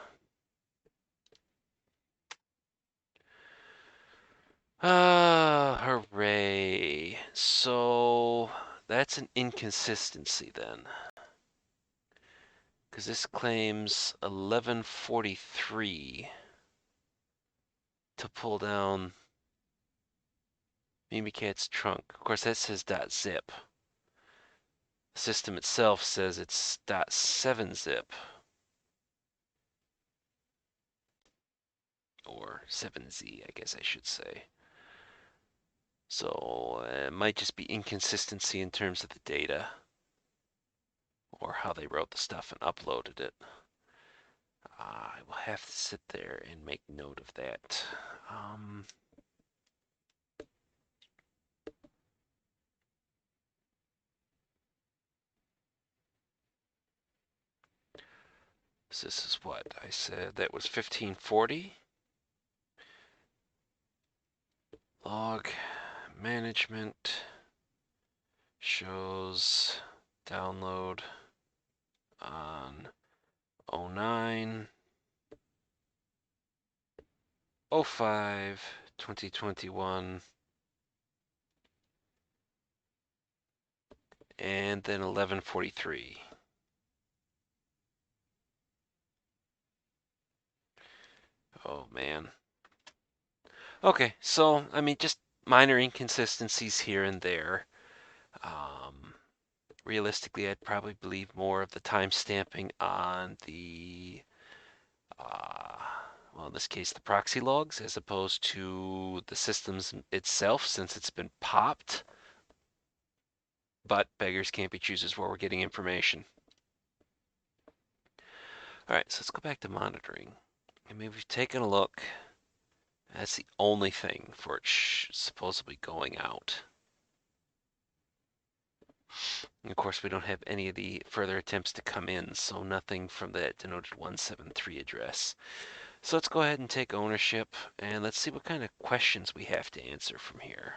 Ah, hooray. So that's an inconsistency then. Because this claims 1143 to pull down Mimikat's trunk. Of course, that says .zip. The system itself says it's .7-zip. Or 7Z, I guess I should say. So it might just be inconsistency in terms of the data or how they wrote the stuff and uploaded it. I will have to sit there and make note of that. So this is what I said. That was 1540. Log management shows download on 09 05 2021 and then 1143. Oh man. Okay, so I mean just minor inconsistencies here and there. Realistically, I'd probably believe more of the time stamping on the well, in this case, the proxy logs as opposed to the systems itself since it's been popped. But beggars can't be choosers where we're getting information. All right, so let's go back to monitoring. I mean, we've taken a look. That's the only thing for it supposedly going out. And of course, we don't have any of the further attempts to come in, so nothing from that denoted 173 address. So let's go ahead and take ownership, and let's see what kind of questions we have to answer from here.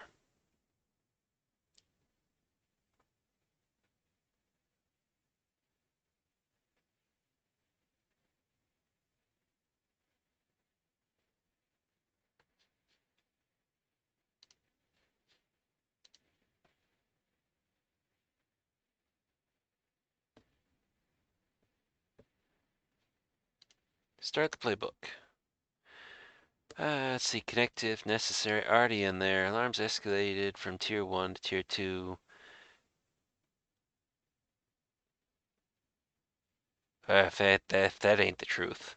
Start the playbook. Let's see, connect if necessary. Already in there. Alarms escalated from tier 1 to tier 2. That ain't the truth.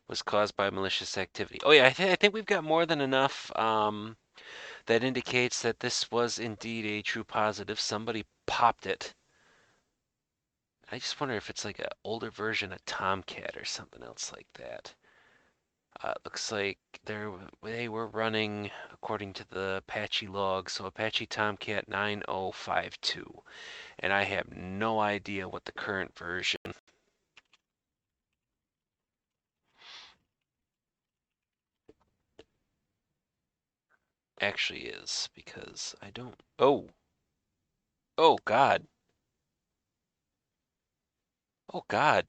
Was caused by malicious activity. Oh yeah, I think we've got more than enough that indicates that this was indeed a true positive. Somebody popped it. I just wonder if it's like an older version of Tomcat or something else like that. Looks like they were running according to the Apache log, so Apache Tomcat 9052. And I have no idea what the current version actually is because I don't. Oh, oh God. Oh God,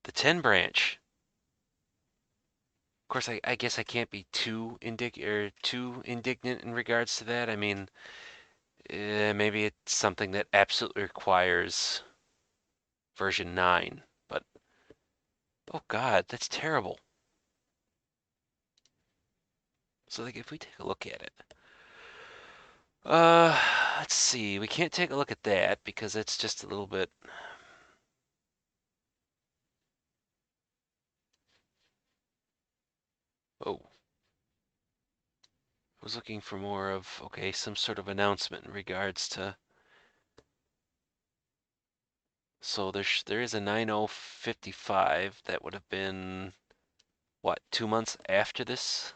the 10 branch. Of course, I guess I can't be too indignant in regards to that. I mean, maybe it's something that absolutely requires version 9, but oh God, that's terrible. So like if we take a look at it, uh, let's see, we can't take a look at that because it's just a little bit. Oh, I was looking for more of, okay, some sort of announcement in regards to. So there is a 9055 that would have been what, 2 months after this?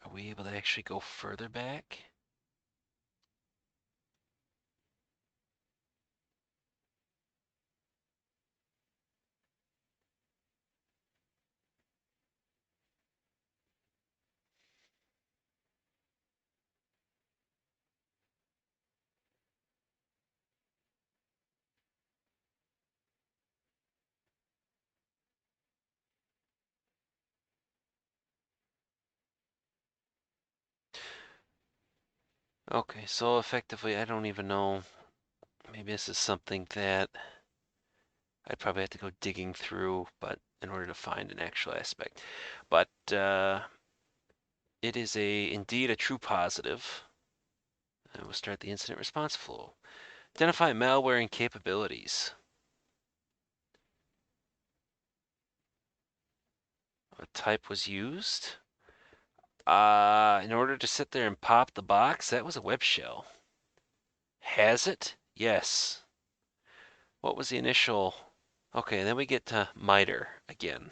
Are we able to actually go further back? Okay, so effectively, I don't even know. Maybe this is something that I'd probably have to go digging through, but in order to find an actual aspect. But it is indeed a true positive. And we'll start the incident response flow. Identify malware and capabilities. What type was used? In order to sit there and pop the box, that was a web shell. Has it? Yes. What was the initial? Okay, then we get to MITRE again.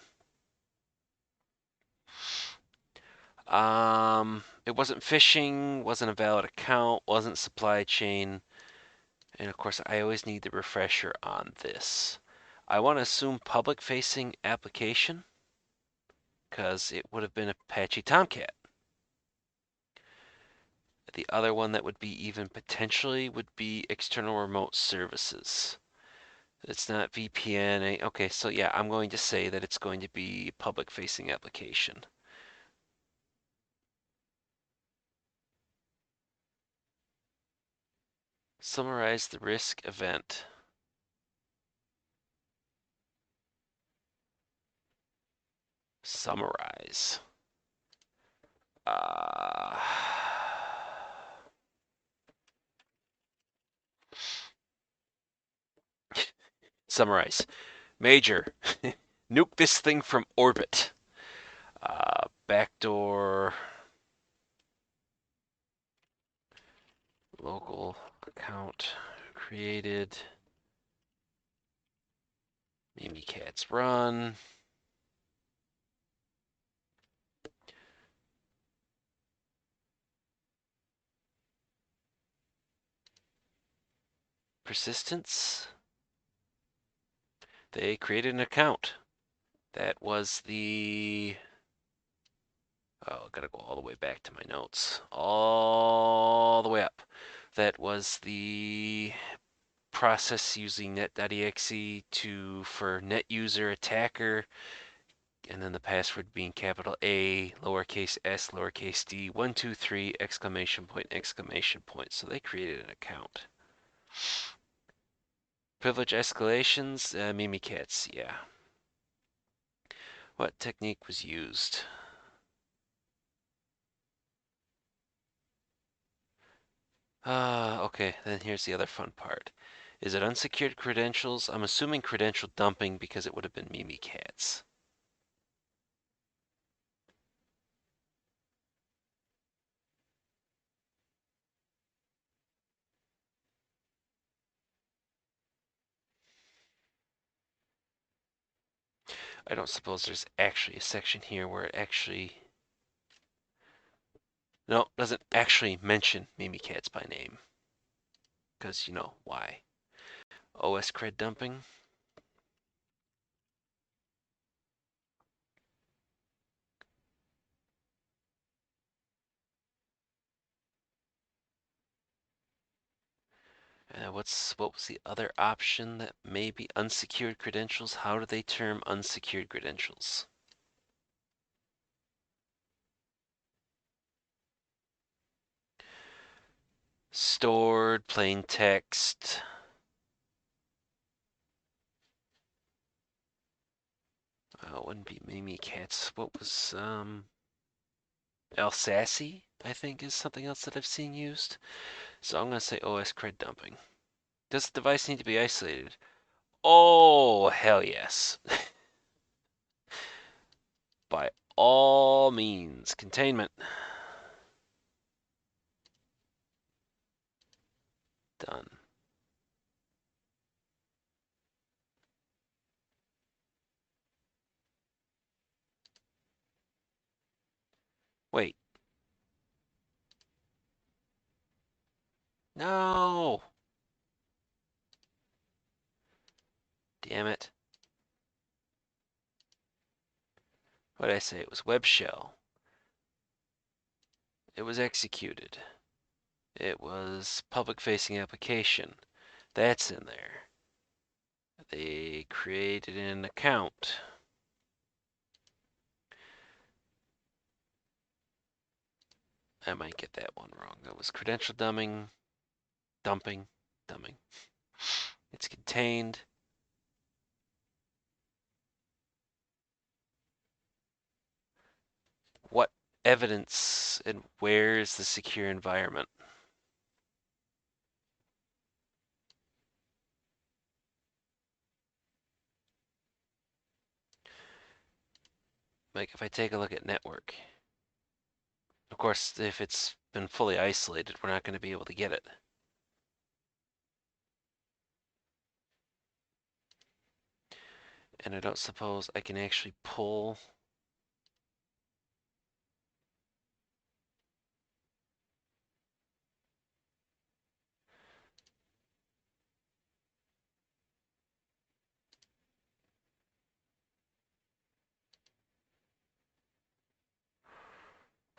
It wasn't phishing, wasn't a valid account, wasn't supply chain, and of course I always need the refresher on this. I want to assume public-facing application, because it would have been Apache Tomcat. The other one that would be even potentially would be external remote services. It's not VPN. Okay, so yeah, I'm going to say that it's going to be public-facing application. Summarize the risk event. Summarize. Uh, summarize. Major. Nuke this thing from orbit. Backdoor. Local account created. Mimikatz run. Persistence. They created an account. That was the. Oh, I gotta go all the way back to my notes. All the way up. That was the process using net.exe for net user attacker, and then the password being capital A, lowercase s, lowercase d, 123, exclamation point, exclamation point. So they created an account. Privilege escalations, Mimikatz, yeah. What technique was used? Okay, then here's the other fun part. Is it unsecured credentials? I'm assuming credential dumping because it would have been Mimikatz. I don't suppose there's actually a section here where it actually. No, doesn't actually mention Mimikatz by name. Because you know why. OS cred dumping. What was the other option that may be unsecured credentials? How do they term unsecured credentials? Stored, plain text. It wouldn't be Mimikatz. What was Alsace, I think, is something else that I've seen used. So I'm gonna say OS cred dumping. Does the device need to be isolated? Oh, hell yes. By all means, containment. Done. Wait. No. Damn it. What did I say? It was web shell. It was executed. It was public facing application. That's in there. They created an account. I might get that one wrong. That was credential dumping. It's contained. What evidence and where is the secure environment? Like if I take a look at network, of course, if it's been fully isolated, we're not going to be able to get it. And I don't suppose I can actually pull.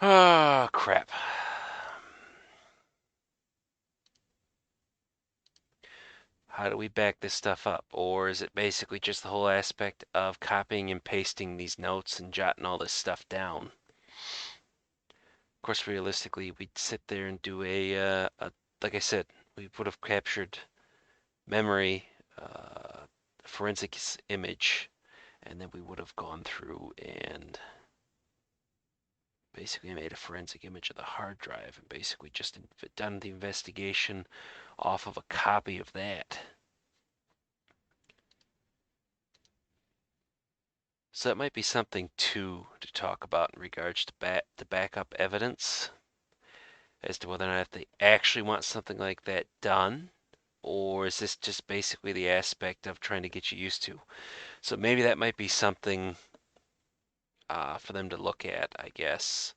Ah, crap. How do we back this stuff up? Or is it basically just the whole aspect of copying and pasting these notes and jotting all this stuff down? Of course, realistically, we'd sit there and do like I said, we would have captured memory, forensic image, and then we would have gone through and basically made a forensic image of the hard drive and basically just done the investigation off of a copy of that. So that might be something too to talk about in regards to backup evidence as to whether or not they actually want something like that done, or is this just basically the aspect of trying to get you used to? So maybe that might be something for them to look at, I guess.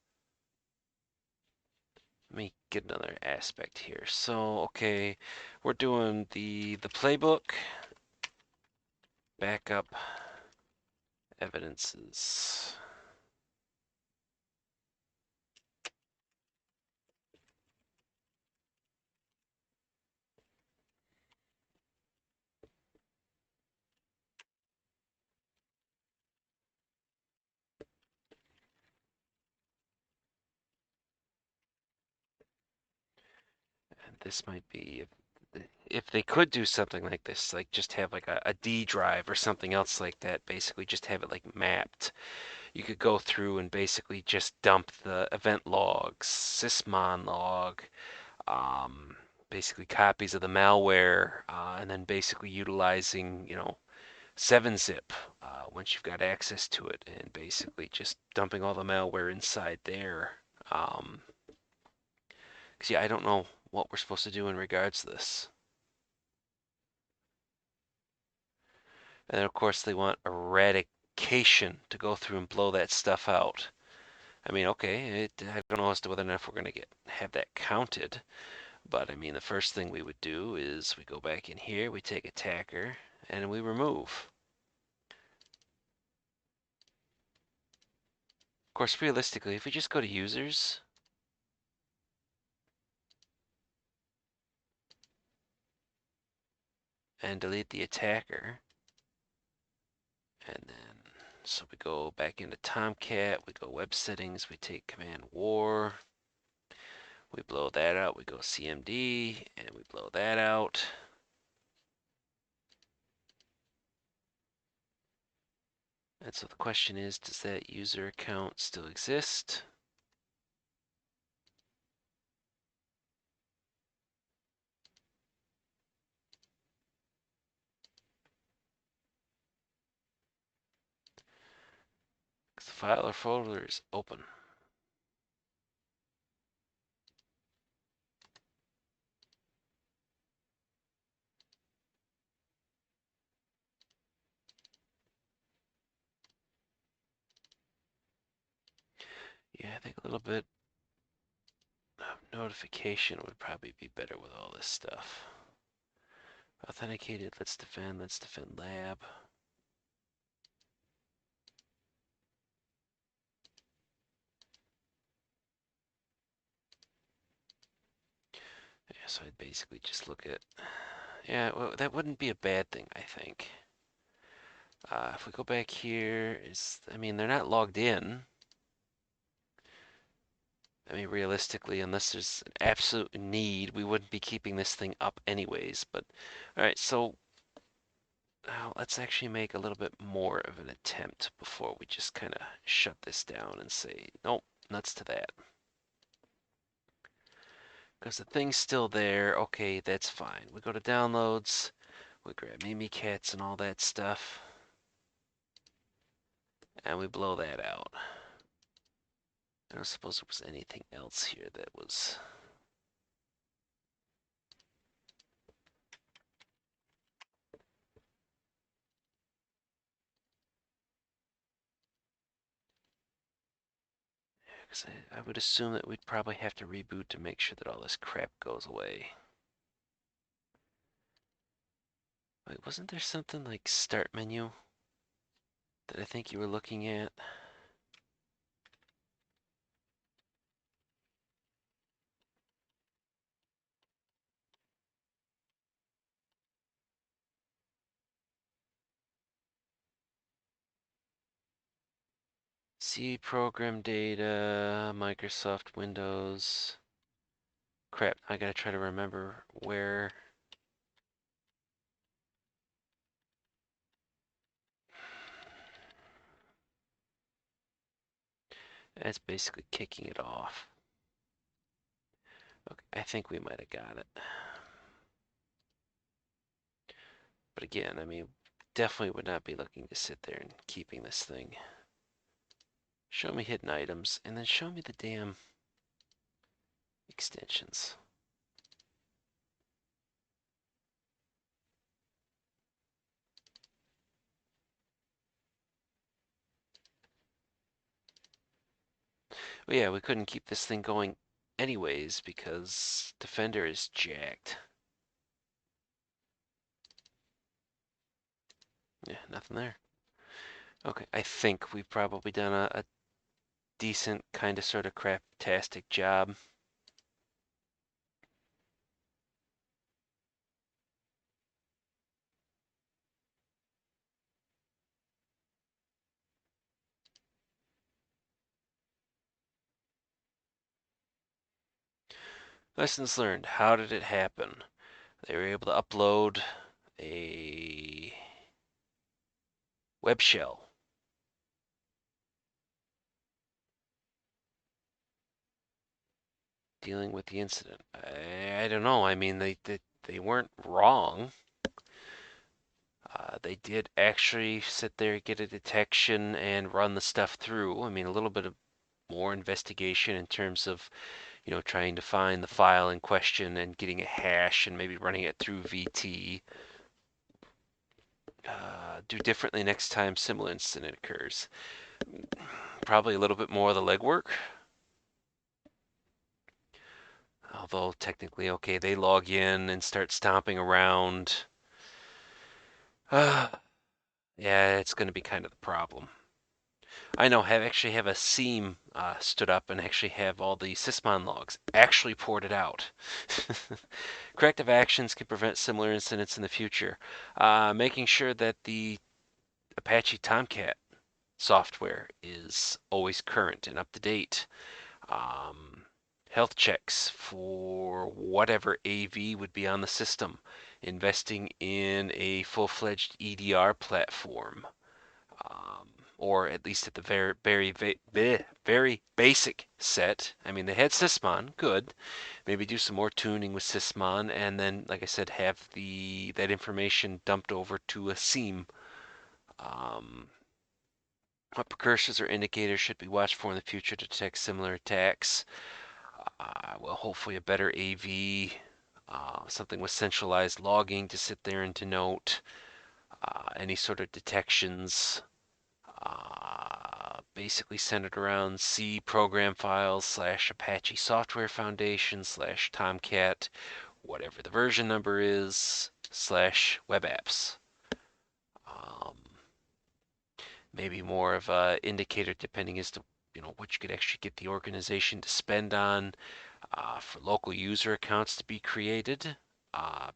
Let me get another aspect here. So, okay, we're doing the playbook, backup evidences. And this might be if they could do something like this, like just have like a D drive or something else like that, basically just have it like mapped. You could go through and basically just dump the event logs, sysmon log, um, basically copies of the malware, and then basically utilizing, 7-zip once you've got access to it, and basically just dumping all the malware inside there. Because yeah, I don't know what we're supposed to do in regards to this. And then of course they want eradication to go through and blow that stuff out. I mean, okay, I don't know as to whether or not we're going to have that counted, but I mean, the first thing we would do is we go back in here, we take attacker, and we remove. Of course, realistically, if we just go to users, and delete the attacker. And then, so we go back into Tomcat, we go web settings, we take command war, we blow that out, we go cmd, and we blow that out. And so the question is, does that user account still exist? The file or folder is open. Yeah, I think a little bit of notification would probably be better with all this stuff. Authenticated, let's defend lab. Yeah, so I'd basically just look at, yeah, well, that wouldn't be a bad thing, I think. If we go back here, I mean, they're not logged in. I mean, realistically, unless there's an absolute need, we wouldn't be keeping this thing up anyways. But, all right, so now let's actually make a little bit more of an attempt before we just kind of shut this down and say, nope, nuts to that. Because the thing's still there. Okay, that's fine. We go to downloads, we grab Mimikatz and all that stuff, and we blow that out. I don't suppose there was anything else here that was. Because I would assume that we'd probably have to reboot to make sure that all this crap goes away. Wait, wasn't there something like start menu that I think you were looking at? See program data, Microsoft Windows. Crap, I gotta try to remember where. That's basically kicking it off. Okay, I think we might have got it. But again, I mean, definitely would not be looking to sit there and keeping this thing. Show me hidden items, and then show me the damn extensions. Well, yeah, we couldn't keep this thing going anyways because Defender is jacked. Yeah, nothing there. Okay, I think we've probably done a decent kind of sort of craptastic job. Lessons learned. How did it happen? They were able to upload a web shell. Dealing with the incident. I don't know. I mean, they weren't wrong. They did actually sit there, get a detection, and run the stuff through. I mean, a little bit of more investigation in terms of, trying to find the file in question and getting a hash and maybe running it through VT. Do differently next time similar incident occurs. Probably a little bit more of the legwork. Although technically, okay, they log in and start stomping around. Yeah, it's going to be kind of the problem. I know, actually have a seam stood up and actually have all the sysmon logs actually ported out. Corrective actions can prevent similar incidents in the future. Making sure that the Apache Tomcat software is always current and up to date. Um, Health checks for whatever AV would be on the system. Investing in a full-fledged EDR platform. Or at least at the very basic set. I mean, they had Sysmon, good. Maybe do some more tuning with Sysmon, and then, like I said, have that information dumped over to a seam. What precursors or indicators should be watched for in the future to detect similar attacks? Well, hopefully a better AV, something with centralized logging to sit there and to note any sort of detections. Basically centered around C program files / Apache Software Foundation / Tomcat, whatever the version number is / webapps. Maybe more of a indicator depending as to what you could actually get the organization to spend on for local user accounts to be created.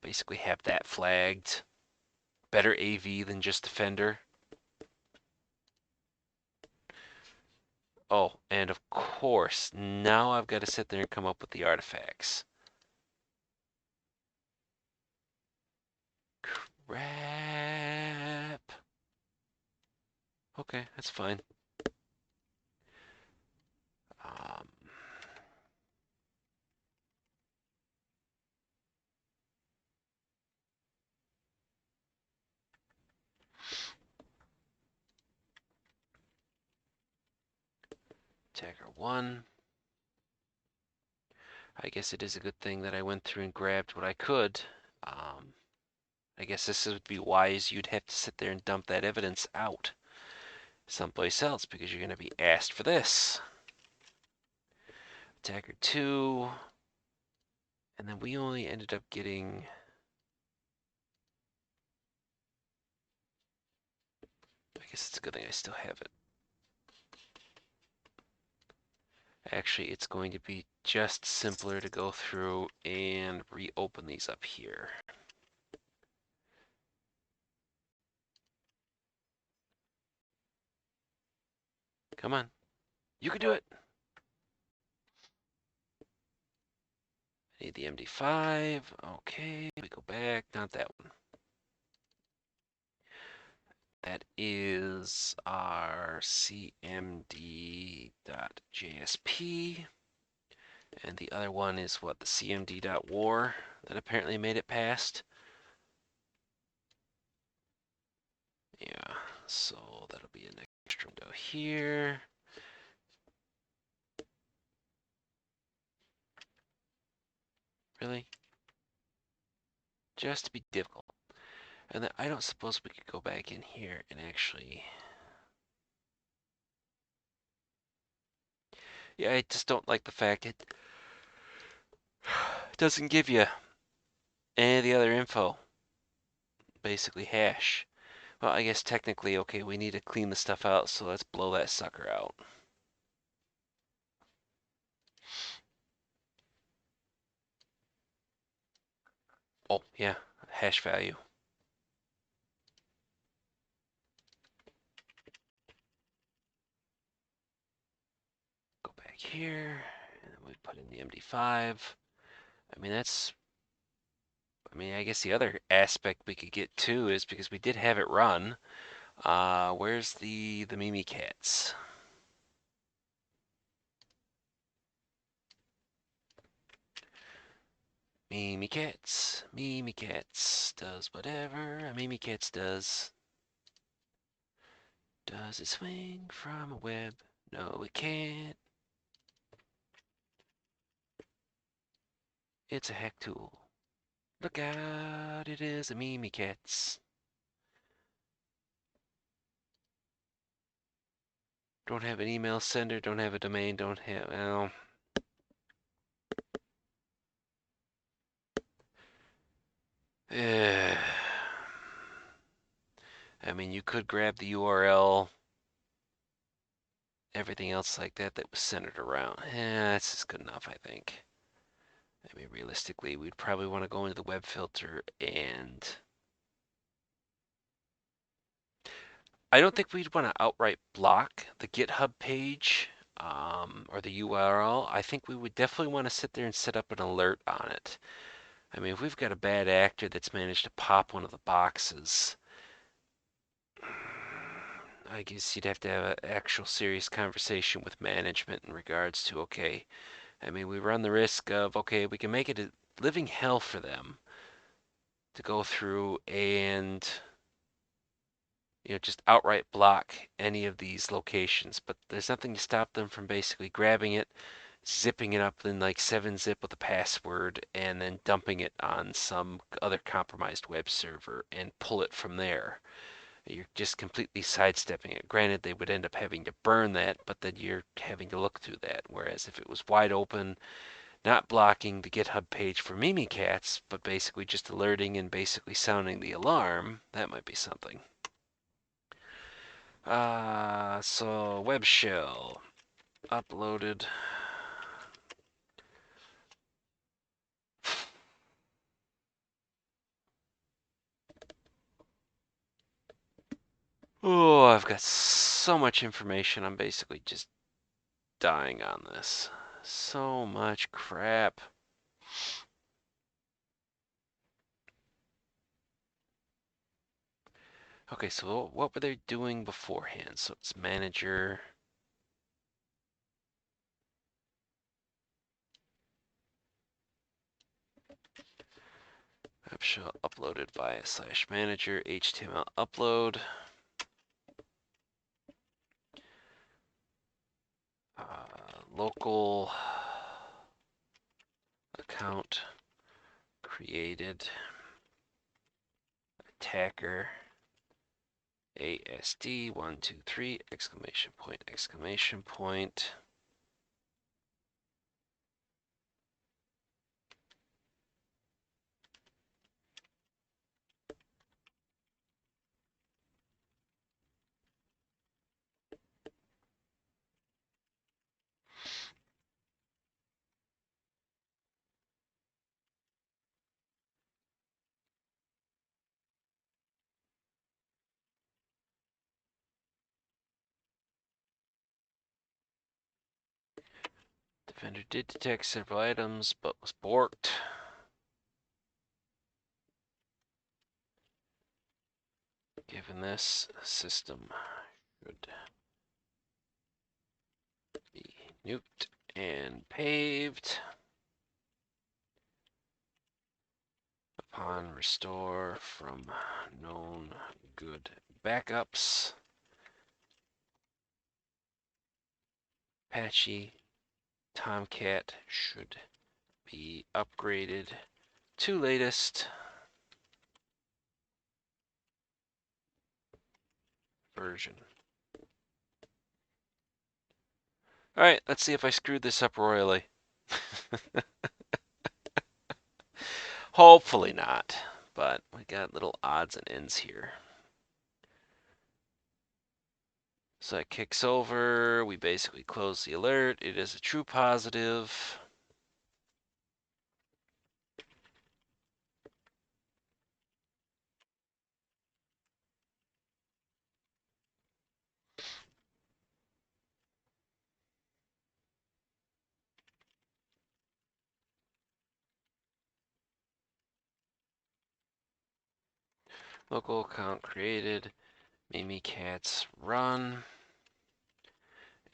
Basically have that flagged. Better AV than just Defender. Oh, and of course, now I've got to sit there and come up with the artifacts. Crap. Okay, that's fine. Um, Attacker 1. I guess it is a good thing that I went through and grabbed what I could. I guess this would be wise. You'd have to sit there and dump that evidence out someplace else because you're going to be asked for this. Attacker 2. And then we only ended up getting... I guess it's a good thing I still have it. Actually, it's going to be just simpler to go through and reopen these up here. Come on. You can do it. I need the MD5. Okay, we go back. Not that one. That is our cmd.jsp. And the other one is what? The cmd.war that apparently made it past. Yeah, so that'll be an extra window here. Really? Just to be difficult. And then I don't suppose we could go back in here and actually... Yeah, I just don't like the fact it doesn't give you any of the other info. Basically hash. Well, I guess technically, okay, we need to clean the stuff out, so let's blow that sucker out. Oh, yeah, hash value. Go back here, and then we put in the MD5. I mean, I guess the other aspect we could get too is because we did have it run. Where's the Mimikatz? Mimikatz does whatever a Mimikatz does. Does it swing from a web? No, it can't. It's a hack tool. Look out, it is a Mimikatz. Don't have an email sender, don't have a domain, don't have, well. I mean, you could grab the URL everything else like that that was centered around. That's just good enough, I think. I mean, realistically, we'd probably want to go into the web filter, and I don't think we'd want to outright block the GitHub page or the URL. I think we would definitely want to sit there and set up an alert on it. I mean, if we've got a bad actor that's managed to pop one of the boxes, I guess you'd have to have an actual serious conversation with management in regards to, okay, I mean, we run the risk of, okay, we can make it a living hell for them to go through and just outright block any of these locations, but there's nothing to stop them from basically grabbing it, zipping it up in like 7-zip with a password, and then dumping it on some other compromised web server and pull it from there. You're just completely sidestepping it. Granted, they would end up having to burn that, but then you're having to look through that. Whereas if it was wide open, not blocking the GitHub page for Mimikatz, but basically just alerting and basically sounding the alarm, that might be something. So web shell uploaded. Oh, I've got so much information. I'm basically just dying on this. So much crap. Okay, so what were they doing beforehand? So it's manager. Web shell uploaded via /manager HTML upload. Local account created. Attacker ASD123 exclamation point exclamation point. Defender did detect several items, but was borked. Given this, system should be nuked and paved. Upon restore from known good backups, Apache Tomcat should be upgraded to latest version. All right, let's see if I screwed this up royally. Hopefully not, but we got little odds and ends here. So that kicks over. We basically close the alert. It is a true positive. Local account created. Mimikatz run.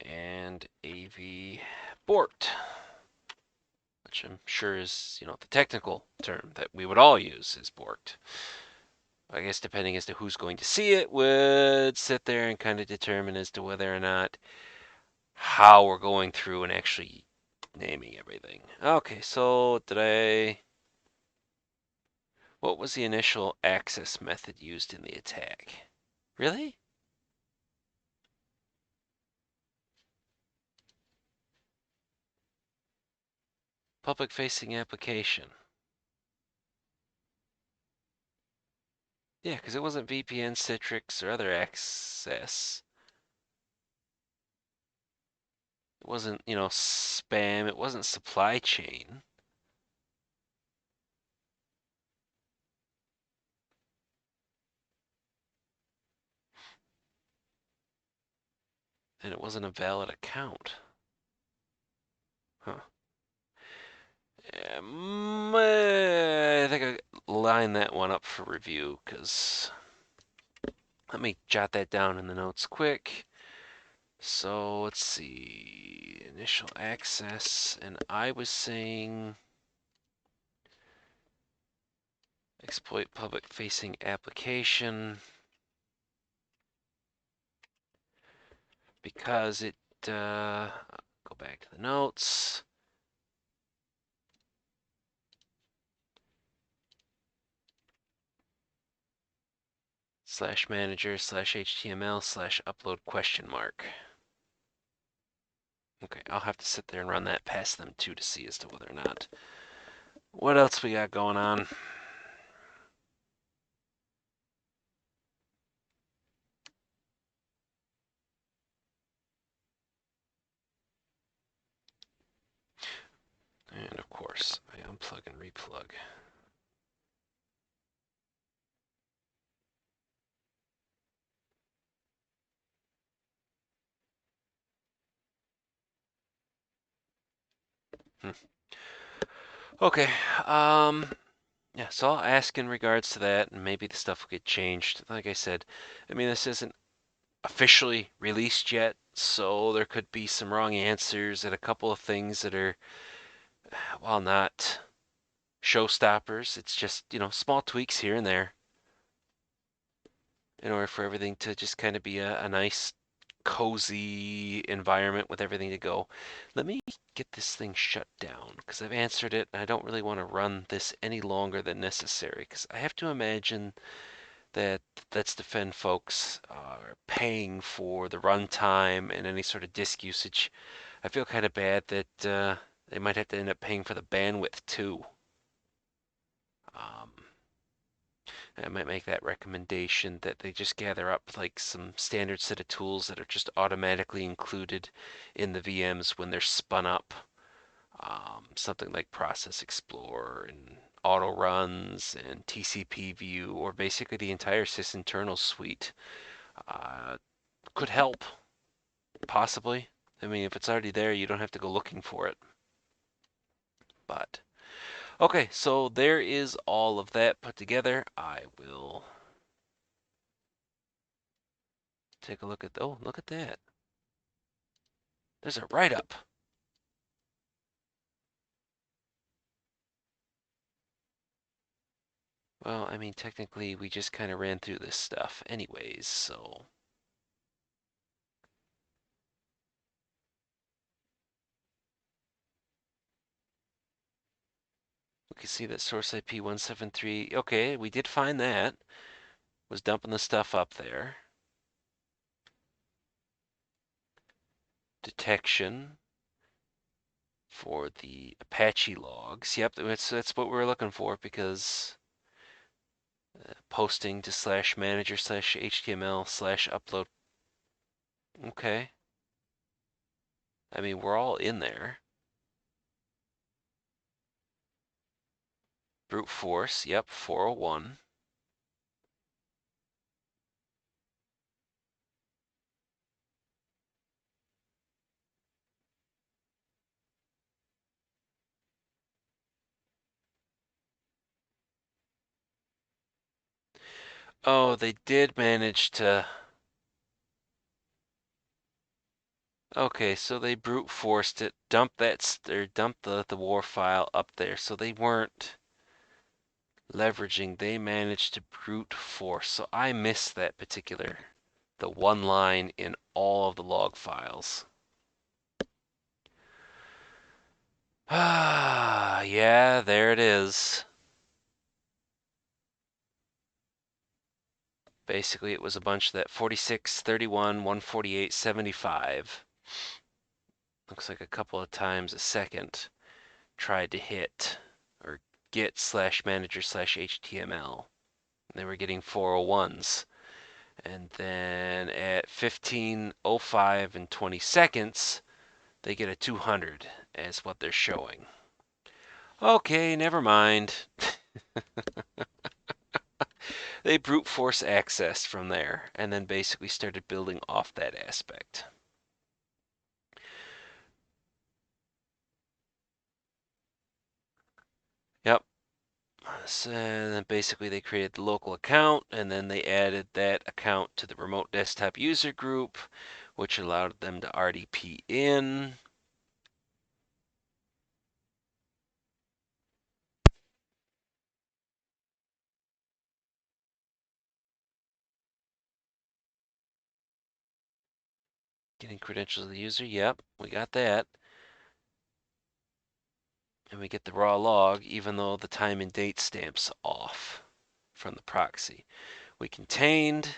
And AV borked. Which I'm sure is, the technical term that we would all use is borked. I guess depending as to who's going to see it would sit there and kind of determine as to whether or not how we're going through and actually naming everything. Okay, so what was the initial access method used in the attack? Really? Public facing application. Yeah, because it wasn't VPN, Citrix, or other access. It wasn't, spam. It wasn't supply chain. And it wasn't a valid account. Huh. I think I line that one up for review because let me jot that down in the notes quick. So let's see, initial access, and I was saying exploit public facing application because it, go back to the notes. /manager/html/upload ? Okay, I'll have to sit there and run that past them too to see as to whether or not. What else we got going on? And of course, I unplug and replug. Okay, yeah, so I'll ask in regards to that, and maybe the stuff will get changed. Like I said, I mean, this isn't officially released yet, so there could be some wrong answers and a couple of things that are, while not showstoppers, it's just, small tweaks here and there in order for everything to just kind of be a nice, cozy environment with everything to go. Let me get this thing shut down because I've answered it and I don't really want to run this any longer than necessary because I have to imagine that Let's Defend folks are paying for the runtime and any sort of disk usage. I feel kind of bad that they might have to end up paying for the bandwidth too. Um, I might make that recommendation that they just gather up like some standard set of tools that are just automatically included in the VMs when they're spun up. Something like Process Explorer and auto runs and TCP view, or basically the entire sysinternal suite, uh, could help, possibly. I mean, if it's already there, you don't have to go looking for it. But, okay, so there is all of that put together. I will take a look at, oh, look at that. There's a write-up. Well, I mean, technically, we just kind of ran through this stuff anyways, so. We can see that source IP 173, okay, we did find that. Was dumping the stuff up there. Detection for the Apache logs. Yep, that's what we were looking for because posting to /manager/html/upload. Okay. I mean, we're all in there. Brute force, yep, 401. Oh, they did manage to. Okay, so they brute forced it, dumped the war file up there. So they weren't leveraging, they managed to brute force. So I missed that the one line in all of the log files. Ah, yeah, there it is. Basically, it was a bunch that 46, 31, 148, 75. Looks like a couple of times a second tried to hit or get /manager/html. They were getting 401s. And then at 15:05 and 20 seconds, They get a 200 as what they're showing. Okay, never mind. They brute force access from there and then basically started building off that aspect. Yep. So then basically they created the local account and then they added that account to the remote desktop user group, which allowed them to RDP in. Getting credentials of the user, yep, we got that. And we get the raw log, even though the time and date stamp's off from the proxy. We contained.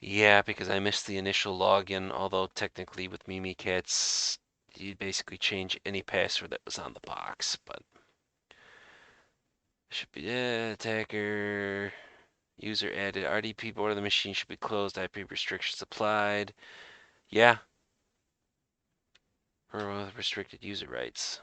Yeah, because I missed the initial login, although technically with Mimikatz, you basically change any password that was on the box, but should be attacker. User added. RDP board of the machine should be closed. IP restrictions applied. Yeah. Or restricted user rights.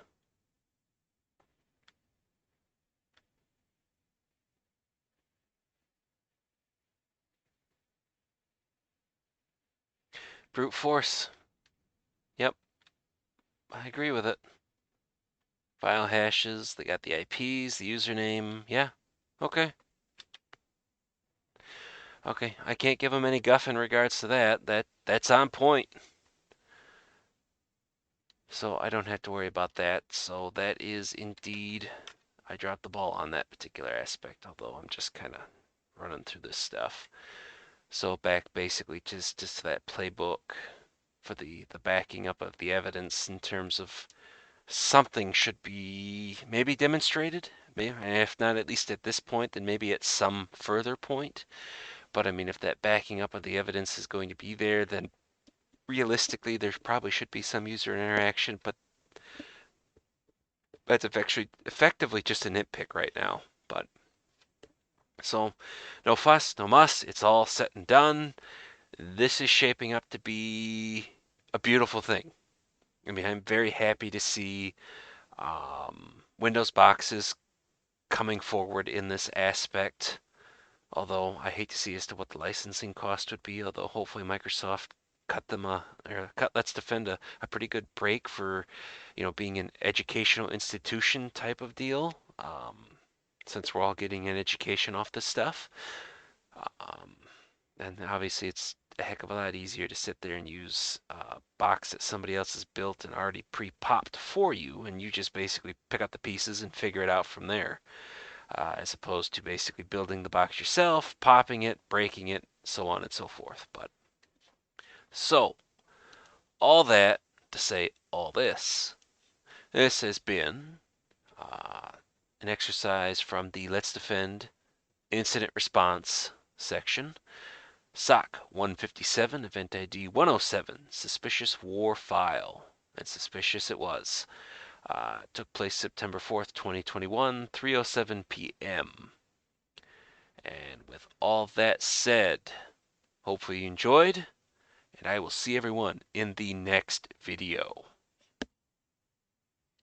Brute force. Yep. I agree with it. File hashes. They got the IPs, the username. Yeah. Okay. Okay. I can't give them any guff in regards to that. That's on point. So I don't have to worry about that. So that is indeed, I dropped the ball on that particular aspect, although I'm just kind of running through this stuff. So back basically just to that playbook for the backing up of the evidence in terms of something should be maybe demonstrated. Maybe, and if not at least at this point, then maybe at some further point. But I mean, if that backing up of the evidence is going to be there, then realistically, there probably should be some user interaction, but that's effectively just a nitpick right now. But so no fuss, no muss. It's all set and done. This is shaping up to be a beautiful thing. I mean, I'm very happy to see Windows boxes coming forward in this aspect. Although I hate to see as to what the licensing cost would be. Although hopefully Microsoft cut them or cut Let's Defend a pretty good break for, being an educational institution type of deal. Since we're all getting an education off this stuff. Um, and obviously it's a heck of a lot easier to sit there and use a box that somebody else has built and already pre-popped for you, and you just basically pick up the pieces and figure it out from there, as opposed to basically building the box yourself, popping it, breaking it, so on and so forth. But so all that to say all this. This has been uh, an exercise from the Let's Defend incident response section. SOC157, EventID 107, suspicious war file. And suspicious it was. Took place September 4th, 2021, 3:07 p.m. And with all that said, hopefully you enjoyed, and I will see everyone in the next video.